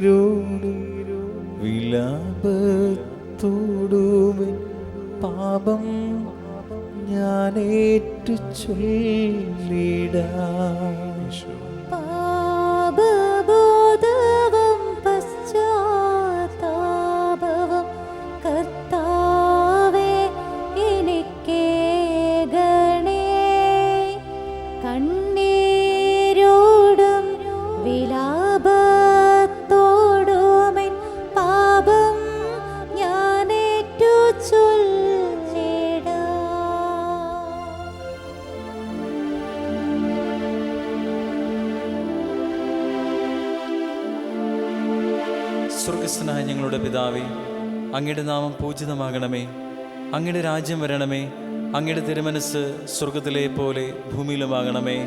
വിലാപത്തോടും പാപം ഞാനേറ്റു ചൊല്ലിടാം. പാപബോധവും പശ്ചാത്താപവും കർത്താവേ എനിക്കേകണേ. കണ്ണീരോടും വിലാപത്തോടും പാപം ഞാനേറ്റു ചൊല്ലിടാം. സ്വർഗസ്ഥനായ ഞങ്ങളുടെ പിതാവേ, അങ്ങയുടെ നാമം പൂജിതമാകണമേ. അങ്ങയുടെ രാജ്യം വരണമേ. അങ്ങയുടെ തിരുമനസ് സ്വർഗത്തിലെ പോലെ ഭൂമിയിലുമാകണമേ.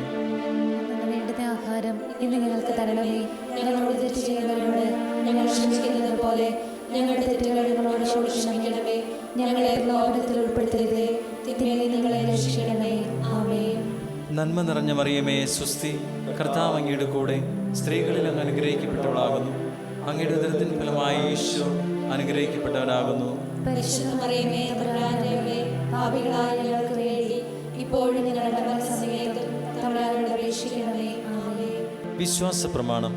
വേണ്ടുന്ന ആഹാരം ഇന്ന് ഞങ്ങൾക്ക് തരണമേ. ഞങ്ങളോട് തെറ്റ് ചെയ്യുന്നവരോട് ഞങ്ങൾ ക്ഷമിക്കുന്നത് പോലെ ഞങ്ങളുടെ തെറ്റുകൾ ഞങ്ങളോട് ക്ഷമിക്കണമേ. ഞങ്ങളെ പ്രലോഭനത്തിൽ ഉൾപ്പെടുത്തരുതേ, തിന്മയിൽ ഞങ്ങളെ രക്ഷിക്കണമേ. ആമേൻ. നന്മ നിറഞ്ഞ മറിയമേ, സ്വസ്തി. കർത്താവ് അങ്ങയുടെ കൂടെ സ്ത്രീകളിൽ അങ്ങ് അനുഗ്രഹിക്കപ്പെട്ടവളാകുന്നു. അങ്ങയുടെ ഉദരത്തിൻ ഫലമായ യേശു അനുഗ്രഹിക്കപ്പെട്ടവനാകുന്നു. പരിശുദ്ധ മറിയമേ, തമ്പുരാന്റെ അമ്മേ, പാപികളായ ഞങ്ങൾക്ക് വേണ്ടി ഇപ്പോഴും ഞങ്ങളുടെ മരണസമയത്തും തമ്പുരാനോട് അപേക്ഷിക്കണമേ. ആമേൻ. വിശ്വാസ പ്രമാണം.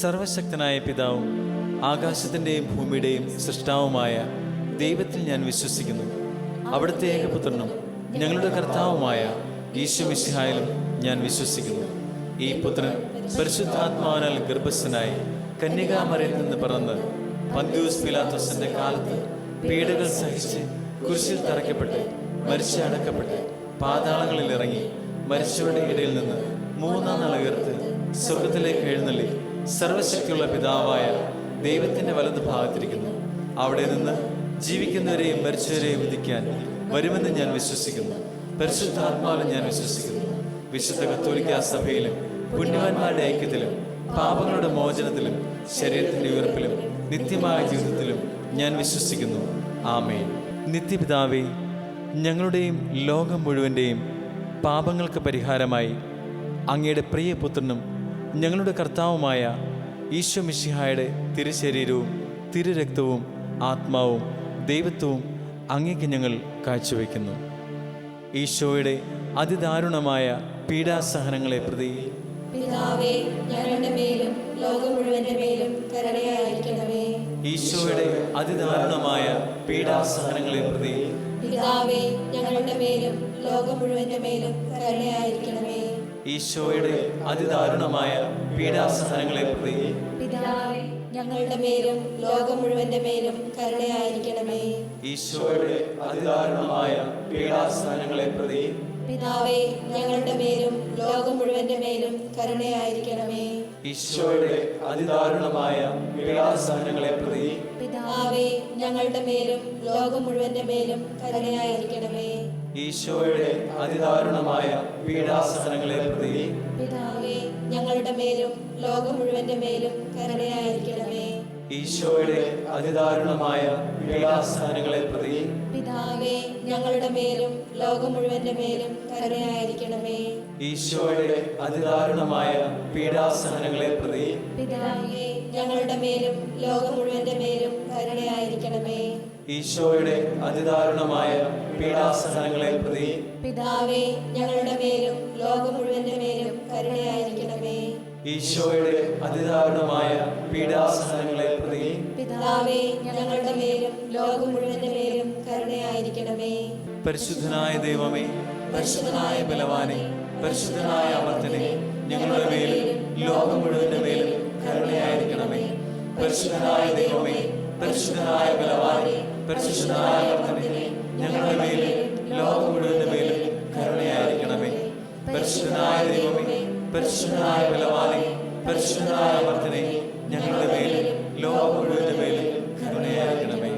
സർവശക്തനായ പിതാവും ആകാശത്തിൻ്റെയും ഭൂമിയുടെയും സൃഷ്ടാവുമായ ദൈവത്തിൽ ഞാൻ വിശ്വസിക്കുന്നു. അവിടുത്തെ ഏകപുത്രനും ഞങ്ങളുടെ കർത്താവുമായ ഈശോ മിശിഹായിലും ഞാൻ വിശ്വസിക്കുന്നു. ഈ പുത്രൻ പരിശുദ്ധാത്മാവിനാൽ ഗർഭസ്ഥനായി കന്യകാമറിയത്തിൽ നിന്ന് പിറന്ന് പന്തിയൂസ് പീലാത്തോസിന്റെ കാലത്ത് പീഡകൾ സഹിച്ച് കുരിശിൽ തറയ്ക്കപ്പെട്ട് മരിച്ച് അടക്കപ്പെട്ട് പാതാളങ്ങളിൽ ഇറങ്ങി മരിച്ചവരുടെ ഇടയിൽ നിന്ന് മൂന്നാം നാൾ ഉയർത്ത് സ്വർഗത്തിലേക്ക് എഴുന്നള്ളി സർവശക്തിയുള്ള പിതാവായ ദൈവത്തിന്റെ വലതു ഭാഗത്തിരിക്കുന്നു. അവിടെ നിന്ന് ജീവിക്കുന്നവരെയും മരിച്ചവരെയും വിധിക്കാൻ വരുമെന്ന് ഞാൻ വിശ്വസിക്കുന്നു. പരിശുദ്ധാത്മാവിലും ഞാൻ വിശ്വസിക്കുന്നു. വിശുദ്ധ കത്തോലിക്കാ സഭയിലും പുണ്യവാന്മാരുടെ ഐക്യത്തിലും പാപങ്ങളുടെ മോചനത്തിലും ശരീരത്തിന്റെ ഉയർപ്പിലും നിത്യമായ ജീവിതത്തിലും ഞാൻ വിശ്വസിക്കുന്നു. ആമേൻ. നിത്യപിതാവേ, ഞങ്ങളുടെയും ലോകം മുഴുവൻ്റെയും പാപങ്ങൾക്ക് പരിഹാരമായി അങ്ങയുടെ പ്രിയപുത്രനും ഞങ്ങളുടെ കർത്താവുമായ ഈശോ മിശിഹായുടെ തിരുശരീരവും തിരുരക്തവും ആത്മാവും ദൈവത്വവും അങ്ങേക്ക് ഞങ്ങൾ കാഴ്ചവെക്കുന്നു. ഈശോയുടെ അതിദാരുണമായ പീഡാസഹനങ്ങളെ പ്രതി പിതാവേ, ഞങ്ങളുടെ മേലും ലോകം മുഴുവന്റെ മേലും കരുണയായിരിക്കണമേ. ഈശോയുടെ അതിദാരുണമായ പീഡാസഹനങ്ങളെ പ്രതി പിതാവേ, ഞങ്ങളുടെ മേലും ലോകം മുഴുവന്റെ മേലും കരുണയായിരിക്കണമേ. ഈശോയുടെ അതിദാരുണമായ പീഡാസഹനങ്ങളെ പ്രതി പിതാവേ, ഞങ്ങളുടെ മേലും ലോകം മുഴുവന്റെ മേലും കരുണയായിരിക്കണമേ. ഈശോയുടെ അതിദാരുണമായ പീഡാസഹനങ്ങളെ പ്രതി പിതാവേ, ഞങ്ങളുടെ മേലും ലോകം മുഴുവന്റെ മേലും കരുണയായിരിക്കണമേ. ഈശോയുടെ അതിദാരുണമായ പീഡാസഹനങ്ങളെ പ്രതി പിതാവേ, ഞങ്ങളുടെ മേലും ലോകം മുഴുവന്റെ മേലും കരുണയായിരിക്കണമേ. ഈശോയുടെ അതിദാരുണമായ പീഡാസഹനങ്ങളെ പ്രതി പിതാവേ, ഞങ്ങളുടെ മേലും ലോകം മുഴുവന്റെ മേലും കരുണയായിരിക്കണമേ. ഈശോയുടെ അതിദാരുണമായ പീഡാസഹനങ്ങളെ പ്രതി പിതാവേ, ഞങ്ങളുടെ മേലും ലോകം മുഴുവന്റെ മേലും കരുണയായിരിക്കണമേ. ഈശോയുടെ അതിദാരുണമായ പീഡാസഹനങ്ങളെ പ്രതി പിതാവേ, ഞങ്ങളുടെ മേലും ലോകം മുഴുവന്റെ മേലും കരുണയായിരിക്കണമേ. ഈശോയുടെ അതിദാരുണമായ പീഡാസഹനങ്ങളെ പ്രതി പിതാവേ, ഞങ്ങളുടെ മേലും ലോകം മുഴുവന്റെ മേലും കരുണയായിരിക്കണമേ. ഈശോയുടെ അതിദാരുണമായ പീഡാസഹനങ്ങളെ പ്രതി പിതാവേ, ഞങ്ങളുടെ മേലും ലോകം മുഴുവന്റെ മേലും കരുണയായിരിക്കണമേ. പരിശുദ്ധനായ ദൈവമേ, പരിശുദ്ധനായ ബലവാനെ, പരിശുദ്ധനായ അമർത്തനെ, ഞങ്ങളുടെ മേലും ലോകം മുഴുവന്റെ മേലും കരുണയായിരിക്കണമേ. പരിശുദ്ധനായ ദൈവമേ, പരിശുദ്ധനായ ബലവാനെ, പരിശുദ്ധനായ അമർത്തനെ, ഞങ്ങളുടെ മേലും ലോകം മുഴുവന്റെ മേലും കരുണയായിരിക്കണമേ. പരിശുദ്ധനായ ദൈവമേ, പരിശുദ്ധനായ ബലവാനെ, പരിശുദ്ധനായ അമർത്തനെ, ഞങ്ങളുടെ മേലും ലോകം മുഴുവന്റെ മേലും കരുണയായിരിക്കണമേ.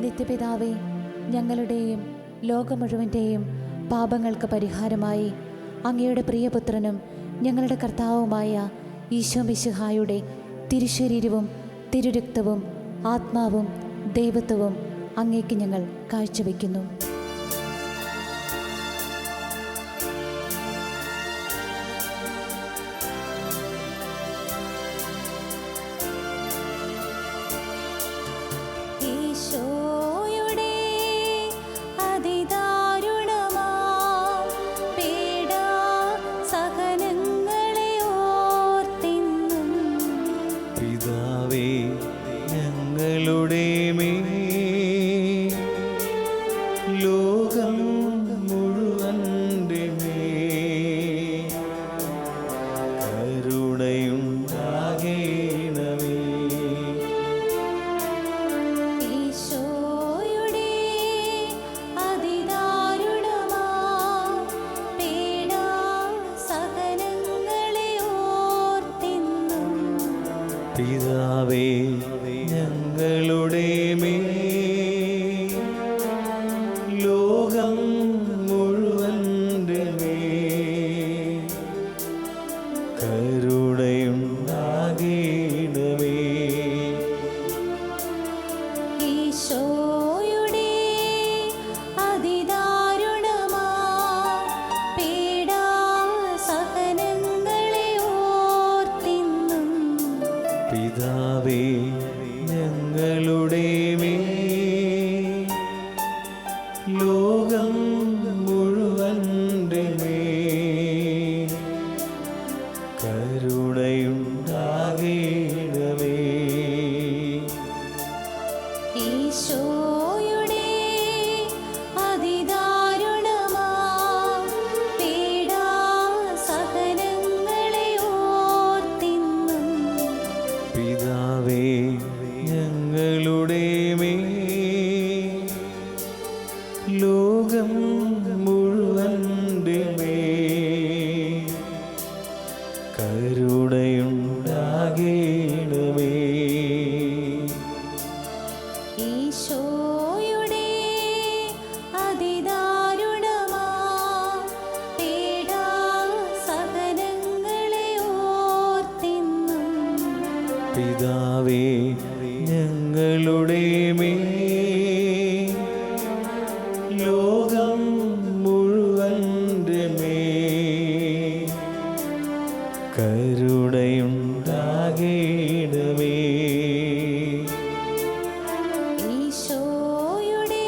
നിത്യപിതാവേ, ഞങ്ങളുടെയും ലോകം മുഴുവൻ്റെയും പാപങ്ങൾക്ക് പരിഹാരമായി അങ്ങയുടെ പ്രിയപുത്രനും ഞങ്ങളുടെ കർത്താവുമായ ഈശോ മിശിഹായുടെ തിരുശരീരവും തിരുരക്തവും ആത്മാവും ദൈവത്വവും അങ്ങേക്ക് ഞങ്ങൾ കാഴ്ചവെക്കുന്നു. ഈശോയുടെ അതിദാരുണമാം പീഡാസഹനങ്ങളെ ഓർത്തിന്നും പിതാവേ, ഞങ്ങളുടെ മേൽ ലോകം മുഴുവൻ്റെ മേൽ കരുണയുണ്ടാകേണമേ. ഈശോയുടെ അതിദാരുണമാം പീഡാസഹനങ്ങളെ ഓർത്തിന്നും പിതാവേ, ഞങ്ങളുടെ മേൽ ലോകം മുഴുവൻ്റെ മേൽ കരുണയുണ്ടാകേണമേ. ഈശോയുടെ അതിദാരുണമാം പീഡാസഹനങ്ങളെ ഓർത്തിന്നും പിതാവേ, ഞങ്ങളുടെ മേൽ ലോകം മുഴുവൻ്റെ മേൽ കരുണയുണ്ടാകേണമേ. ഈശോയുടെ അതിദാരുണമാം പീഡാസഹനങ്ങളെ ഓർത്തിന്നും പിതാവേ, ഞങ്ങളുടെ മേൽ ലോകം മുഴുവൻ്റെ മേൽ കരുണയുണ്ടാകേണമേ. ഈശോയുടെ അതിദാരുണമാ പീഡാസഹനങ്ങളെ ഓർത്തിന്നും പിതാവേ ഞങ്ങളുടെ മേൽ ലോകം മുഴുവൻ്റെ മേൽ കരുണയുണ്ടാകേണമേ. ഈശോയുടെ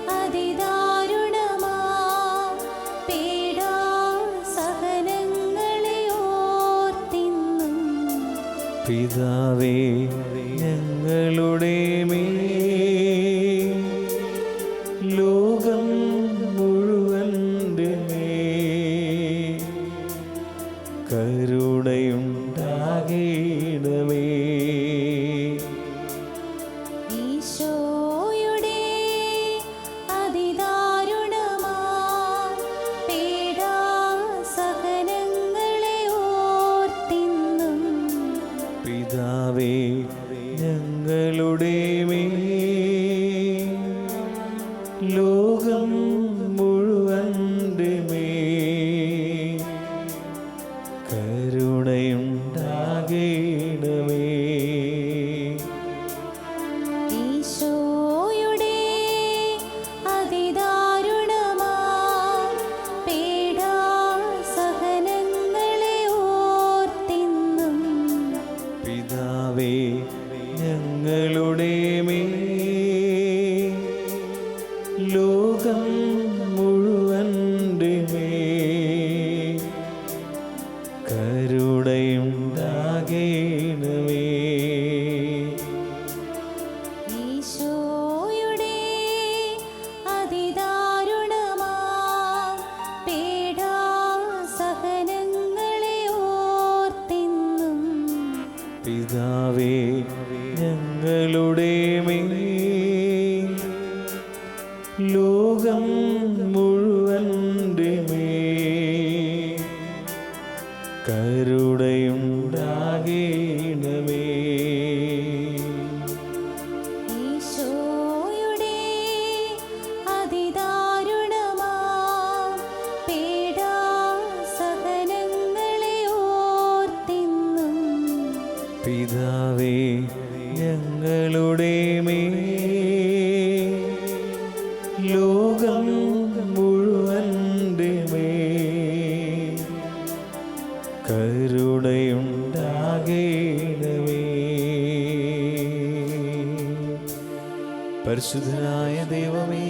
അതിദാരുണമാ പീഡാസഹനങ്ങളെ ഓർത്തിന്നും പിതാവേ ഞങ്ങളുടെ മേൽ ലോകം മുഴുവൻ്റെ മേൽ കരുണയുണ്ടാകേണമേ. ഈശോയുടെ അതിദാരുണമാ പീഡാസഹനങ്ങളെ ഓർത്തിന്നും പിതാവേ ഞങ്ങളുടെ മേൽ ലോകം മുഴുവൻ്റെ മേൽ കരുണയുണ്ടാകേണമേ. ഈശോയുടെ അതിദാരുണമാ പീഡാസഹനങ്ങളെ ഓർത്തിന്നും പിതാവേ ഞങ്ങളുടെ മേൽ ലോകം മുഴുവൻ്റെ മേൽ കരുണയുണ്ടാകേണമേ. ഈശോയുടെ അതിദാരുണമാ പീഡാസഹനങ്ങളെ ഓർത്തിന്നും പിതാവേ ഞങ്ങളുടെ മേൽ ലോകം മുഴുവൻ്റെ മേൽ കരുണയുണ്ടാകേണമേ. ഈശോയുടെ അതിദാരുണമാ പീഡാസഹനങ്ങളെ ഓർത്തിന്നും പിതാവേ ഞങ്ങളുടെ മേൽ ലോകം മുഴുവൻ്റെ മേൽ കരുണയുണ്ടാകേണമേ. പരിശുദ്ധനായ ദൈവമേ,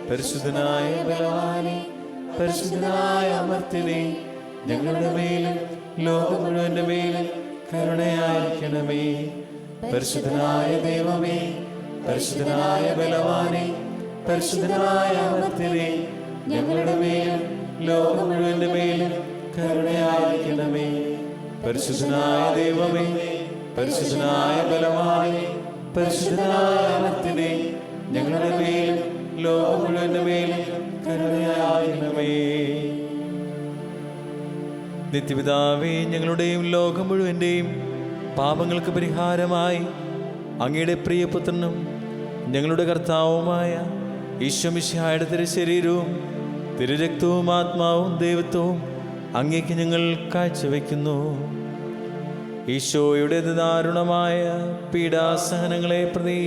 പരിശുദ്ധനായ ബലവാനേ, പരിശുദ്ധനായ അമർത്യനേ, ഞങ്ങളുടെ മേലും ലോകം മുഴുവൻ്റെ മേലും കരുണയായിരിക്കണമേ. പരിശുദ്ധനായ ദൈവമേ, പരിശുദ്ധനായ ബലവാനേ, പരിശുദ്ധനായ അമർത്യനേ, ഞങ്ങളുടെ മേലും ലോകം മുഴുവൻ്റെ മേലും കരുണയായിരിക്കണമേ. പരിശുദ്ധനായ ദൈവമേ, പരിശുദ്ധനായ ബലവാനേ, പരിശുദ്ധനായ അമർത്യനേ, ഞങ്ങളുടെ മേലും ലോകം മുഴുവൻ്റെ മേലും കരുണയായിരിക്കണമേ. നിത്യപിതാവേ, ഞങ്ങളുടെയും ലോകം മുഴുവൻ്റെയും പാപങ്ങൾക്ക് പരിഹാരമായി അങ്ങയുടെ പ്രിയപുത്രനും ഞങ്ങളുടെ കർത്താവുമായ ഈശോമിശിഹായുടെ തിരുശരീരവും തിരുരക്തവും ആത്മാവും ദൈവത്വവും അങ്ങേക്ക് ഞങ്ങൾ കാഴ്ചവെക്കുന്നു. ഈശോയുടെ ദാരുണമായ പീഡാസഹനങ്ങളെ പ്രതി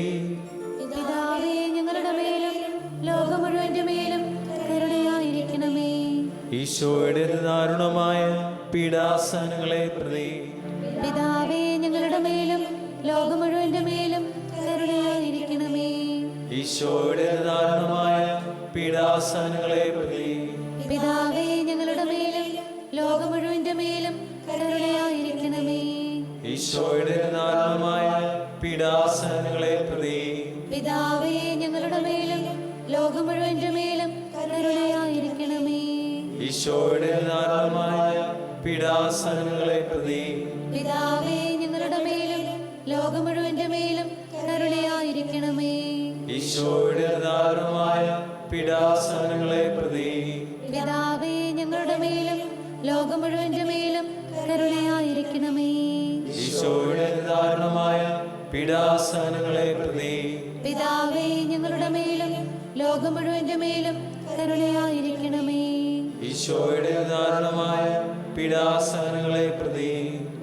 പിതാവേ ഞങ്ങളുടെ മേലും ലോകം മുഴുവന്റെ മേലും കരുണയായിരിക്കണമേ. ഈശോയുടെ ദാരുണമായ പീഡാസഹനങ്ങളെ പ്രതി പിതാവേ ഞങ്ങളുടെ മേലും ലോകം മുഴുവന്റെ മേലും കരുണയായിരിക്കണമേ. ഈശോയുടെ ദാരുണമായ പീഡാസഹനങ്ങളെ പ്രതി പിതാവേ ഞങ്ങളുടെ മേലും ലോകം മുഴുവന്റെ മേലും കരുണയായിരിക്കണമേ. ഈശോയുടെ ദാരുണമായ പീഡാസഹനങ്ങളെ പ്രതി പിതാവേ ഞങ്ങളുടെ മേലും ലോകം മുഴുവന്റെ മേലും കരുണയായിരിക്കണമേ. ഈശോയുടെ ദാരുണമായ പീഡാസഹനങ്ങളെ പ്രതി പിതാവേ ഞങ്ങളുടെ മേലും ലോകം മുഴുവന്റെ മേലും ഈശോയുടെ ദാരുണമായ പീഡാസഹനങ്ങളെ പ്രതി പിതാവേ ഞങ്ങളുടെ മേലും ലോകം മുഴുവന്റെ മേലും കരുണയായിരിക്കണമേ. ഈശോയുടെ ദാരുണമായ പീഡാസഹനങ്ങളെ പ്രതി പിതാവേ ഞങ്ങളുടെ മേലും ലോകം മുഴുവന്റെ മേലും കരുണയായിരിക്കണമേ. ഈശോയുടെ ദാരുണമായ പീഡാസഹനങ്ങളെ പ്രതി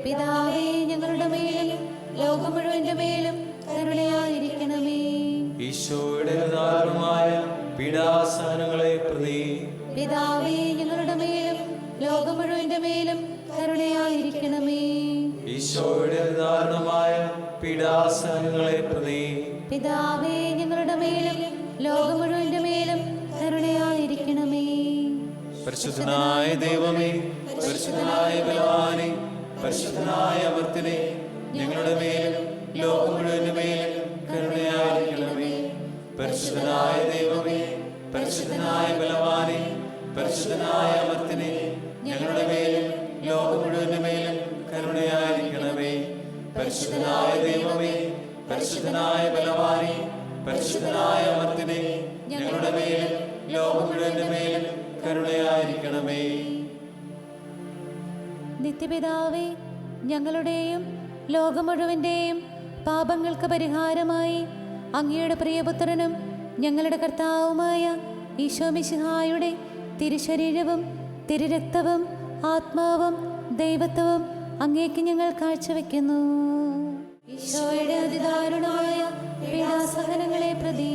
പിതാവേ ഞങ്ങളുടെ മേലും ലോകം മുഴുവന്റെ മേലും കരുണയായിരിക്കണമേ. ഈശോയുടെ ദാരുണമായ പീഡാസഹനങ്ങളെ പ്രതി പിതാവേ ഞങ്ങളുടെ മേലും ലോകം മുഴുവന്റെ മേലും കരുണയായിരിക്കണമേ. ഈശോയുടെ ദാരുണമായ പീഡാസഹനങ്ങളെ പ്രതി പിതാവേ ഞങ്ങളുടെ മേലും ലോകം മുഴുവന്റെ മേലും കരുണയായിരിക്കണമേ. പരിശുദ്ധനായ ദൈവമേ, പരിശുദ്ധനായ ബലവാനേ, പരിശുദ്ധനായ അമർത്തിനെ, ഞങ്ങളുടെ മേലും ലോകം മുഴുവന്റെ മേലും കരുണയായിരിക്കണമേ. പരിശുദ്ധനായ ദൈവമേ, പരിശുദ്ധനായ ബലവാനേ, പരിശുദ്ധനായ അമർത്തിനെ, ഞങ്ങളുടെ മേലും ലോകം മുഴുവന്റെ മേലും കരുണയായിരിക്കണമേ. പരിശുദ്ധനായ ദൈവമേ, പരിശുദ്ധനായ ബലവാനേ, പരിശുദ്ധനായ അമർത്തിനെ, ഞങ്ങളുടെ മേലും ലോകം മുഴുവന്റെ മേലും കരുണയായിരിക്കണമേ. നിത്യപിതാവേ ഞങ്ങളുടെയും ലോകം മുഴുവന്റെയും പാപങ്ങൾക്ക് പരിഹാരമായി അങ്ങയുടെ പ്രിയപുത്രനും ഞങ്ങളുടെ കർത്താവുമായ ഈശോ മിശിഹായുടെ തിരുശരീരവും തിരുരക്തവും ആത്മാവും ദൈവത്വവും അങ്ങേക്ക് ഞങ്ങൾ കാഴ്ചവെക്കുന്നു. ഈശോയുടെ അതിദാരുണമായ പീഡാസഹനങ്ങളെ പ്രതി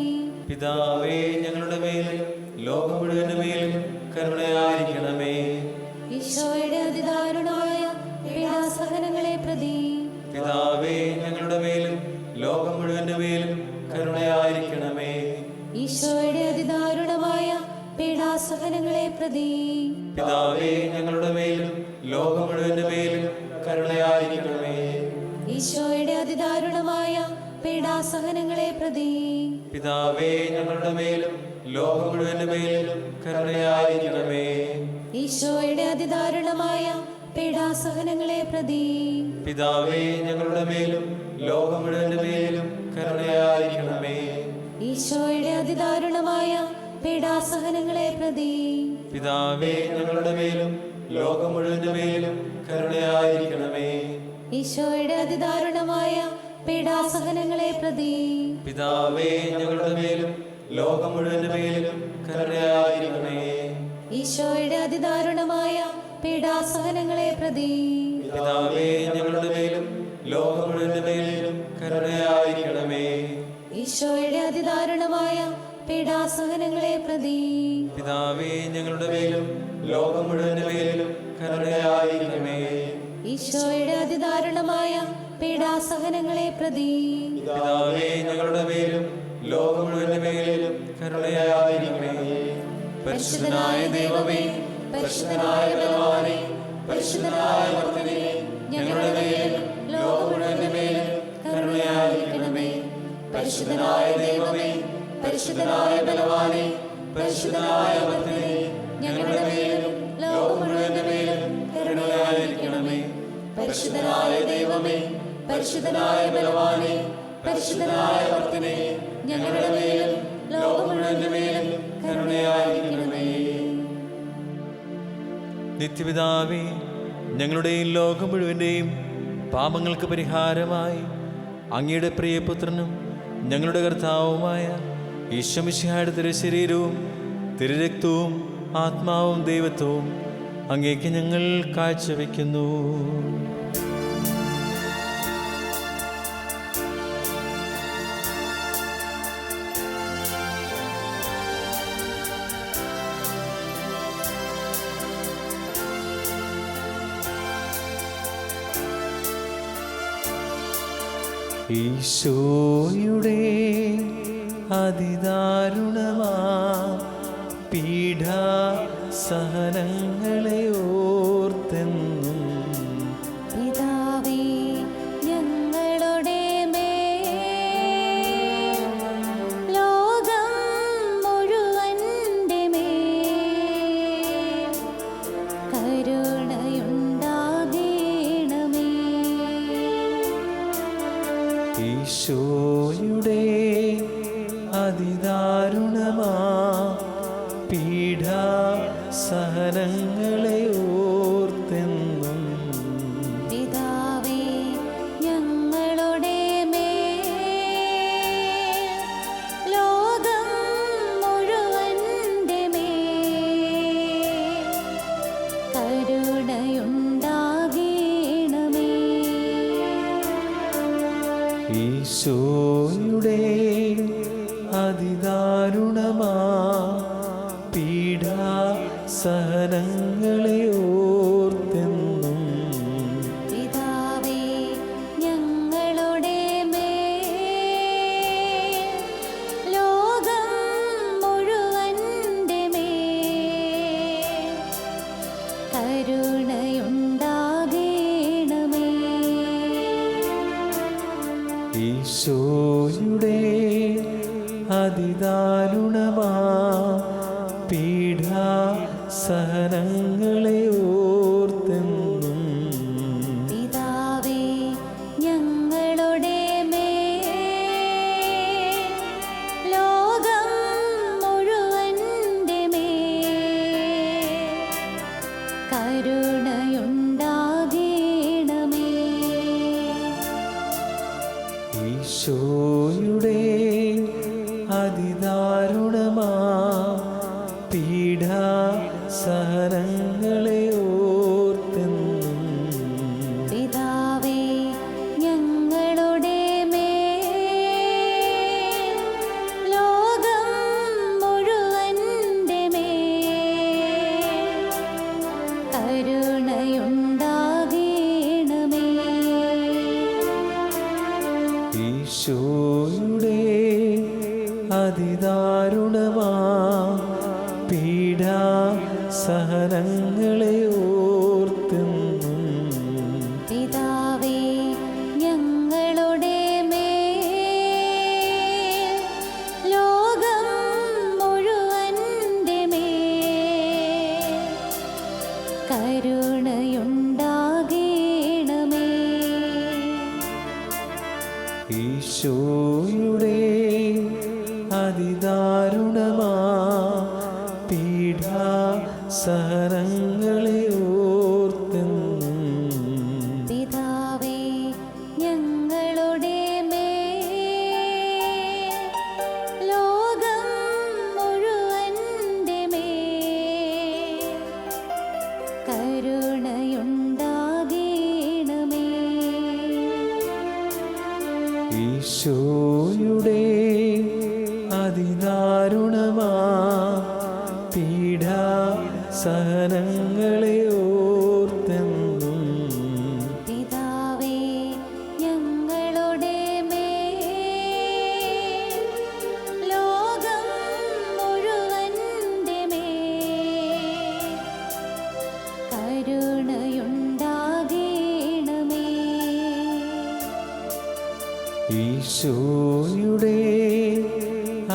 പിതാവേ ഞങ്ങളുടെ മേലും ലോകം മുഴുവന്റെ മേലും കരുണയായിരിക്കണമേ. ഈശോയുടെ അതിദാരുണമായ പീഡാസഹനങ്ങളെ പ്രതി പിതാവേ ഞങ്ങളുടെ മേലും ലോകം മുഴുവന്റെ മേലും കരുണയായിരിക്കണമേ. ഈശോയുടെ അതിദാരുണമായ പീഡാസഹനങ്ങളെ പ്രതി പിതാവേ ഞങ്ങളുടെ മേലും ലോകം മുഴുവന്റെ മേലും കരുണയായിരിക്കണമേ. ഈശോയുടെ അതിദാരുണമായ പീഡാസഹനങ്ങളെ പ്രതി പിതാവേ ഞങ്ങളുടെ മേലും ലോകം മുഴുവന്റെ മേലും കരുണയായിരിക്കണമേ. ഈശോയുടെ അതിദാരുണമായ പീഡാസഹനങ്ങളെ പ്രതി പിതാവേ ഞങ്ങളുടെ മേലും ലോകം മുഴുവന്റെ മേലും കരുണയായിരിക്കണമേ. ഈശോയുടെ അതിദാരുണമായ പീഡാസഹനങ്ങളെ പ്രതി പിതാവേ ഞങ്ങളുടെ മേലും ലോകം മുഴുവന്റെ മേലും കരുണയായിരിക്കണമേ. ഈശോയുടെ അതിദാരുണമായ പീഡാസഹനങ്ങളെ പ്രതി പിതാവേ ഞങ്ങളുടെ മേലും ലോകം മുഴുവന്റെ മേലും കരുണയായിരിക്കണമേ. ഈശോയുടെ അതിദാരുണമായ പീഡാസഹനങ്ങളെ പ്രതി പിതാവേ ഞങ്ങളുടെ മേലും ലോകം മുഴുവന്റെ മേലും കരുണയായിരിക്കണമേ. ഈശോയുടെ അതിദാരുണമായ പീഡാസഹനങ്ങളെ പ്രതി പിതാവേ ഞങ്ങളുടെ മേലും ലോകം മുഴുവന്റെ മേലും കരുണയായിരിക്കണമേ. ഈശോയുടെ അതിദാരുണമായ പീഡാസഹനങ്ങളെ പ്രതി പിതാവേ ഞങ്ങളുടെ മേലും ലോകം മുഴുവന്റെ മേലും കരുണയായിരിക്കണമേ. പരിശുദ്ധനായ ദൈവമേ, പരിശുദ്ധനായ ബലവാനേ, പരിശുദ്ധനായ അമർത്തിനെ, ഞങ്ങളുടെ മേലും ലോകം മുഴുവന്റെ മേലും കരുണയായിരിക്കണമേ. പരിശുദ്ധനായ ദൈവമേ, പരിശുദ്ധനായ ബലവാനേ, പരിശുദ്ധനായ അമർത്തിനെ, ഞങ്ങളുടെ മേലും ലോകം മുഴുവന്റെ മേലും കരുണയായിരിക്കണമേ. പരിശുദ്ധനായ ദൈവമേ, പരിശുദ്ധനായ ബലവാനേ, പരിശുദ്ധനായ അമർത്തിനെ, ഞങ്ങളുടെ മേലും ലോകം മുഴുവന്റെ മേലും കരുണയായിരിക്കണമേ. നിത്യപിതാവേ, ഞങ്ങളുടെയും ലോകം മുഴുവൻ്റെയും പാപങ്ങൾക്ക് പരിഹാരമായി അങ്ങയുടെ പ്രിയപുത്രനും ഞങ്ങളുടെ കർത്താവുമായ ഈശോ മിശിഹായുടെ തിരുശരീരവും തിരുരക്തവും ആത്മാവും ദൈവത്വവും അങ്ങേക്ക് ഞങ്ങൾ കാഴ്ചവെക്കുന്നു. ഈശോയുടെ അതിദാരുണമാ പീഡാസഹനങ്ങളെ ഓർത്തെന്നും പിതാവേ ഞങ്ങളുടെ മേൽ ലോകം മുഴുവന്റെ മേൽ കരുണയുണ്ടാകണമേ. ഈശോയുടെ അതിദാരുണമാ പീഡാ സഹനങ്ങളെ ഓർത്തെന്നും പിതാവേ ഞങ്ങളുടെ മേൽ ലോകം മുഴുവന്റെ മേൽ കരുണയുണ്ടാകണമേ. ഈശോയുടെ അതിദാരുണമാ പീഡാ സഹനങ്ങളെ ഓർത്തെന്നും പിതാവേ ഞങ്ങളുടെ മേൽ ലോകം മുഴുവന്റെ മേൽ കരുണയുണ്ടാകണമേ. ഈശോയുടെ അതിദാരുണമാ പീഡാ സഹനങ്ങളെ ഓർത്തെന്നും പിതാവേ ഞങ്ങളുടെ മേൽ ലോകം മുഴുവന്റെ മേൽ കരുണയുണ്ടാകണമേ. ഈശോയുടെ അതിദാരുണമാ പീഡാ സഹനങ്ങളെ ഓർത്തെന്നും പിതാവേ ഞങ്ങളുടെ മേൽ ലോകം മുഴുവന്റെ മേൽ കരുണയുണ്ടാകണമേ. ഈശോയുടെ അതിദാരുണമാ പീഡാ സഹനങ്ങളെ ഓർത്തെന്നും പിതാവേ ഞങ്ങളുടെ മേൽ ലോകം മുഴുവന്റെ മേൽ കരുണയുണ്ടാകണമേ. ഈശോയുടെ അതിദാരുണമാ പീഡാ സഹനങ്ങളെ ഓർത്തെന്നും പിതാവേ ഞങ്ങളുടെ മേൽ ലോകം മുഴുവന്റെ മേൽ കരുണയുണ്ടാകണമേ. ഈശോയുടെ അതിദാരുണമാ പീഡാ സഹനങ്ങളെ ഓർത്തെന്നും പിതാവേ ഞങ്ങളുടെ മേൽ ലോകം മുഴുവന്റെ മേൽ കരുണയുണ്ടാകണമേ. ഈശോയുടെ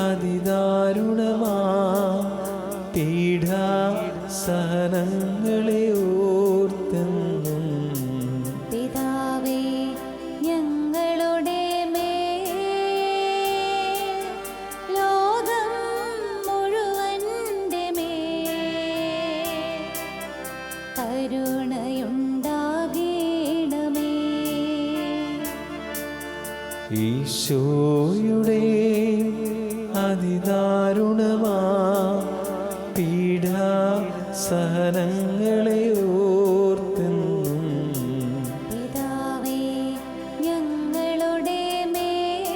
അതിദാരുണമാ പീഡാ സഹനങ്ങളെ ഓർത്തെന്നും പിതാവേ ഞങ്ങളുടെ മേൽ ലോകം മുഴുവന്റെ മേൽ കരുണയുണ്ടാകണമേ. ഈശോയുടെ അതിദാരുണമാ പീഡാ സഹനങ്ങളെ ഓർത്തെന്നും പിതാവേ ഞങ്ങളുടെ മേൽ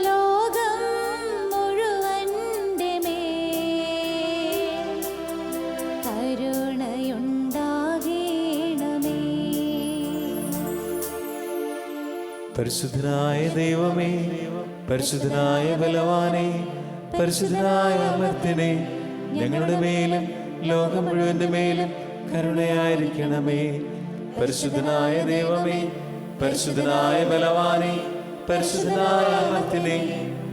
ലോകം മുഴുവന്റെ മേൽ കരുണയുണ്ടാകണമേ. പരിശുദ്ധനായ ദൈവമേ, പരിശുദ്ധനായ ബലവാനെ, പരിശുദ്ധനായ അമർത്യനെ, ഞങ്ങളുടെ മേലും ലോകം മുഴുവന്റെ മേലും കരുണയായിരിക്കണമേ. പരിശുദ്ധനായ ദൈവമേ, പരിശുദ്ധനായ ബലവാനെ, പരിശുദ്ധനായ അമർത്യനെ,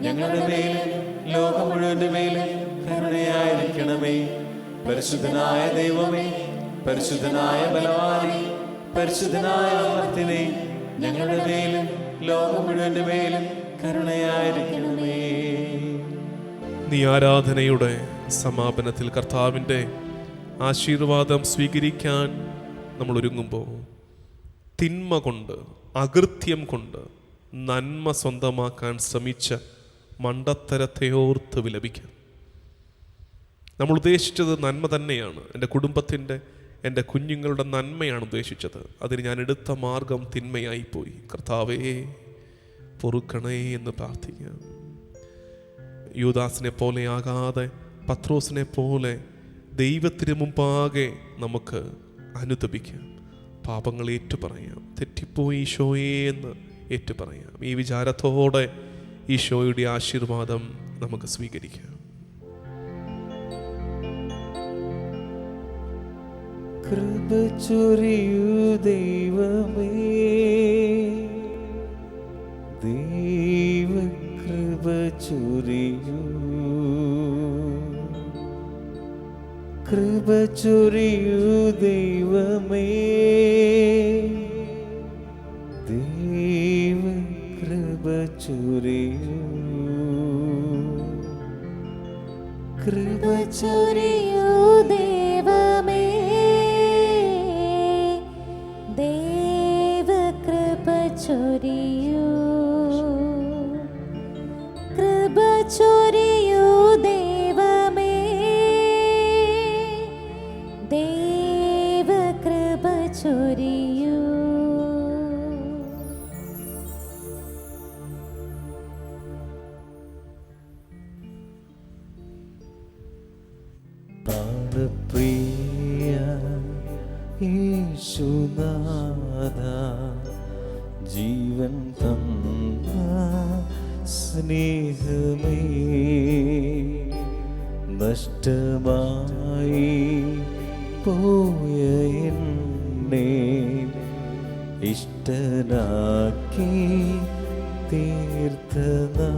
ഞങ്ങളുടെ മേലും ലോകം മുഴുവന്റെ മേലും കരുണയായിരിക്കണമേ. പരിശുദ്ധനായ ദൈവമേ, പരിശുദ്ധനായ ബലവാനെ, പരിശുദ്ധനായ അമർത്യനെ, ഞങ്ങളുടെ മേലും ലോകം മുഴുവന്റെ മേലും കരുണയായിരിക്കണമേ. നീ ആരാധനയുടെ സമാപനത്തിൽ കർത്താവിൻ്റെ ആശീർവാദം സ്വീകരിക്കാൻ നമ്മൾ ഒരുങ്ങുമ്പോൾ തിന്മ കൊണ്ട്, അകൃത്യം കൊണ്ട് നന്മ സ്വന്തമാക്കാൻ ശ്രമിച്ച മണ്ടത്തരത്തെ ഓർത്ത് വിലപിക്കാം. നമ്മൾ ഉദ്ദേശിച്ചത് നന്മ തന്നെയാണ്. എൻ്റെ കുടുംബത്തിൻ്റെ, എൻ്റെ കുഞ്ഞുങ്ങളുടെ നന്മയാണ് ഉദ്ദേശിച്ചത്. അതിന് ഞാൻ എടുത്ത മാർഗം തിന്മയായിപ്പോയി. കർത്താവേ പൊറുക്കണേ എന്ന് പ്രാർത്ഥിക്കാം. യൂദാസിനെ പോലെ ആകാതെ പത്രോസിനെ പോലെ ദൈവത്തിന് മുമ്പാകെ നമുക്ക് അനുതപിക്കാം. പാപങ്ങൾ ഏറ്റുപറയാം. തെറ്റിപ്പോയി ഈശോയേ എന്ന് ഏറ്റുപറയാം. ഈ വിചാരത്തോടെ ഈശോയുടെ ആശീർവാദം നമുക്ക് സ്വീകരിക്കാം. കൃപ ചൊരിയൂ ദൈവമേ, ദൈവ കൃപ ചൊരിയൂ, കൃപ ചൊരിയൂ ദൈവമേ, ദൈവ കൃപ ചൊരിയൂ, കൃപ ചൊരിയൂ ദൈവമേ, ദൈവ കൃപ ചൊരിയൂ, കൃപ ചൊരിയൂ ദൈവമേ, ദൈവ കൃപ ചൊരിയൂ. പ്രാണപ്രിയ യേശുനാഥ, ജീവൻ തന്ന സ്നേഹമേ, നഷ്ടമായി പോയ എന്നെ ഇഷ്ടനാക്കി തീർത്തനാഥ,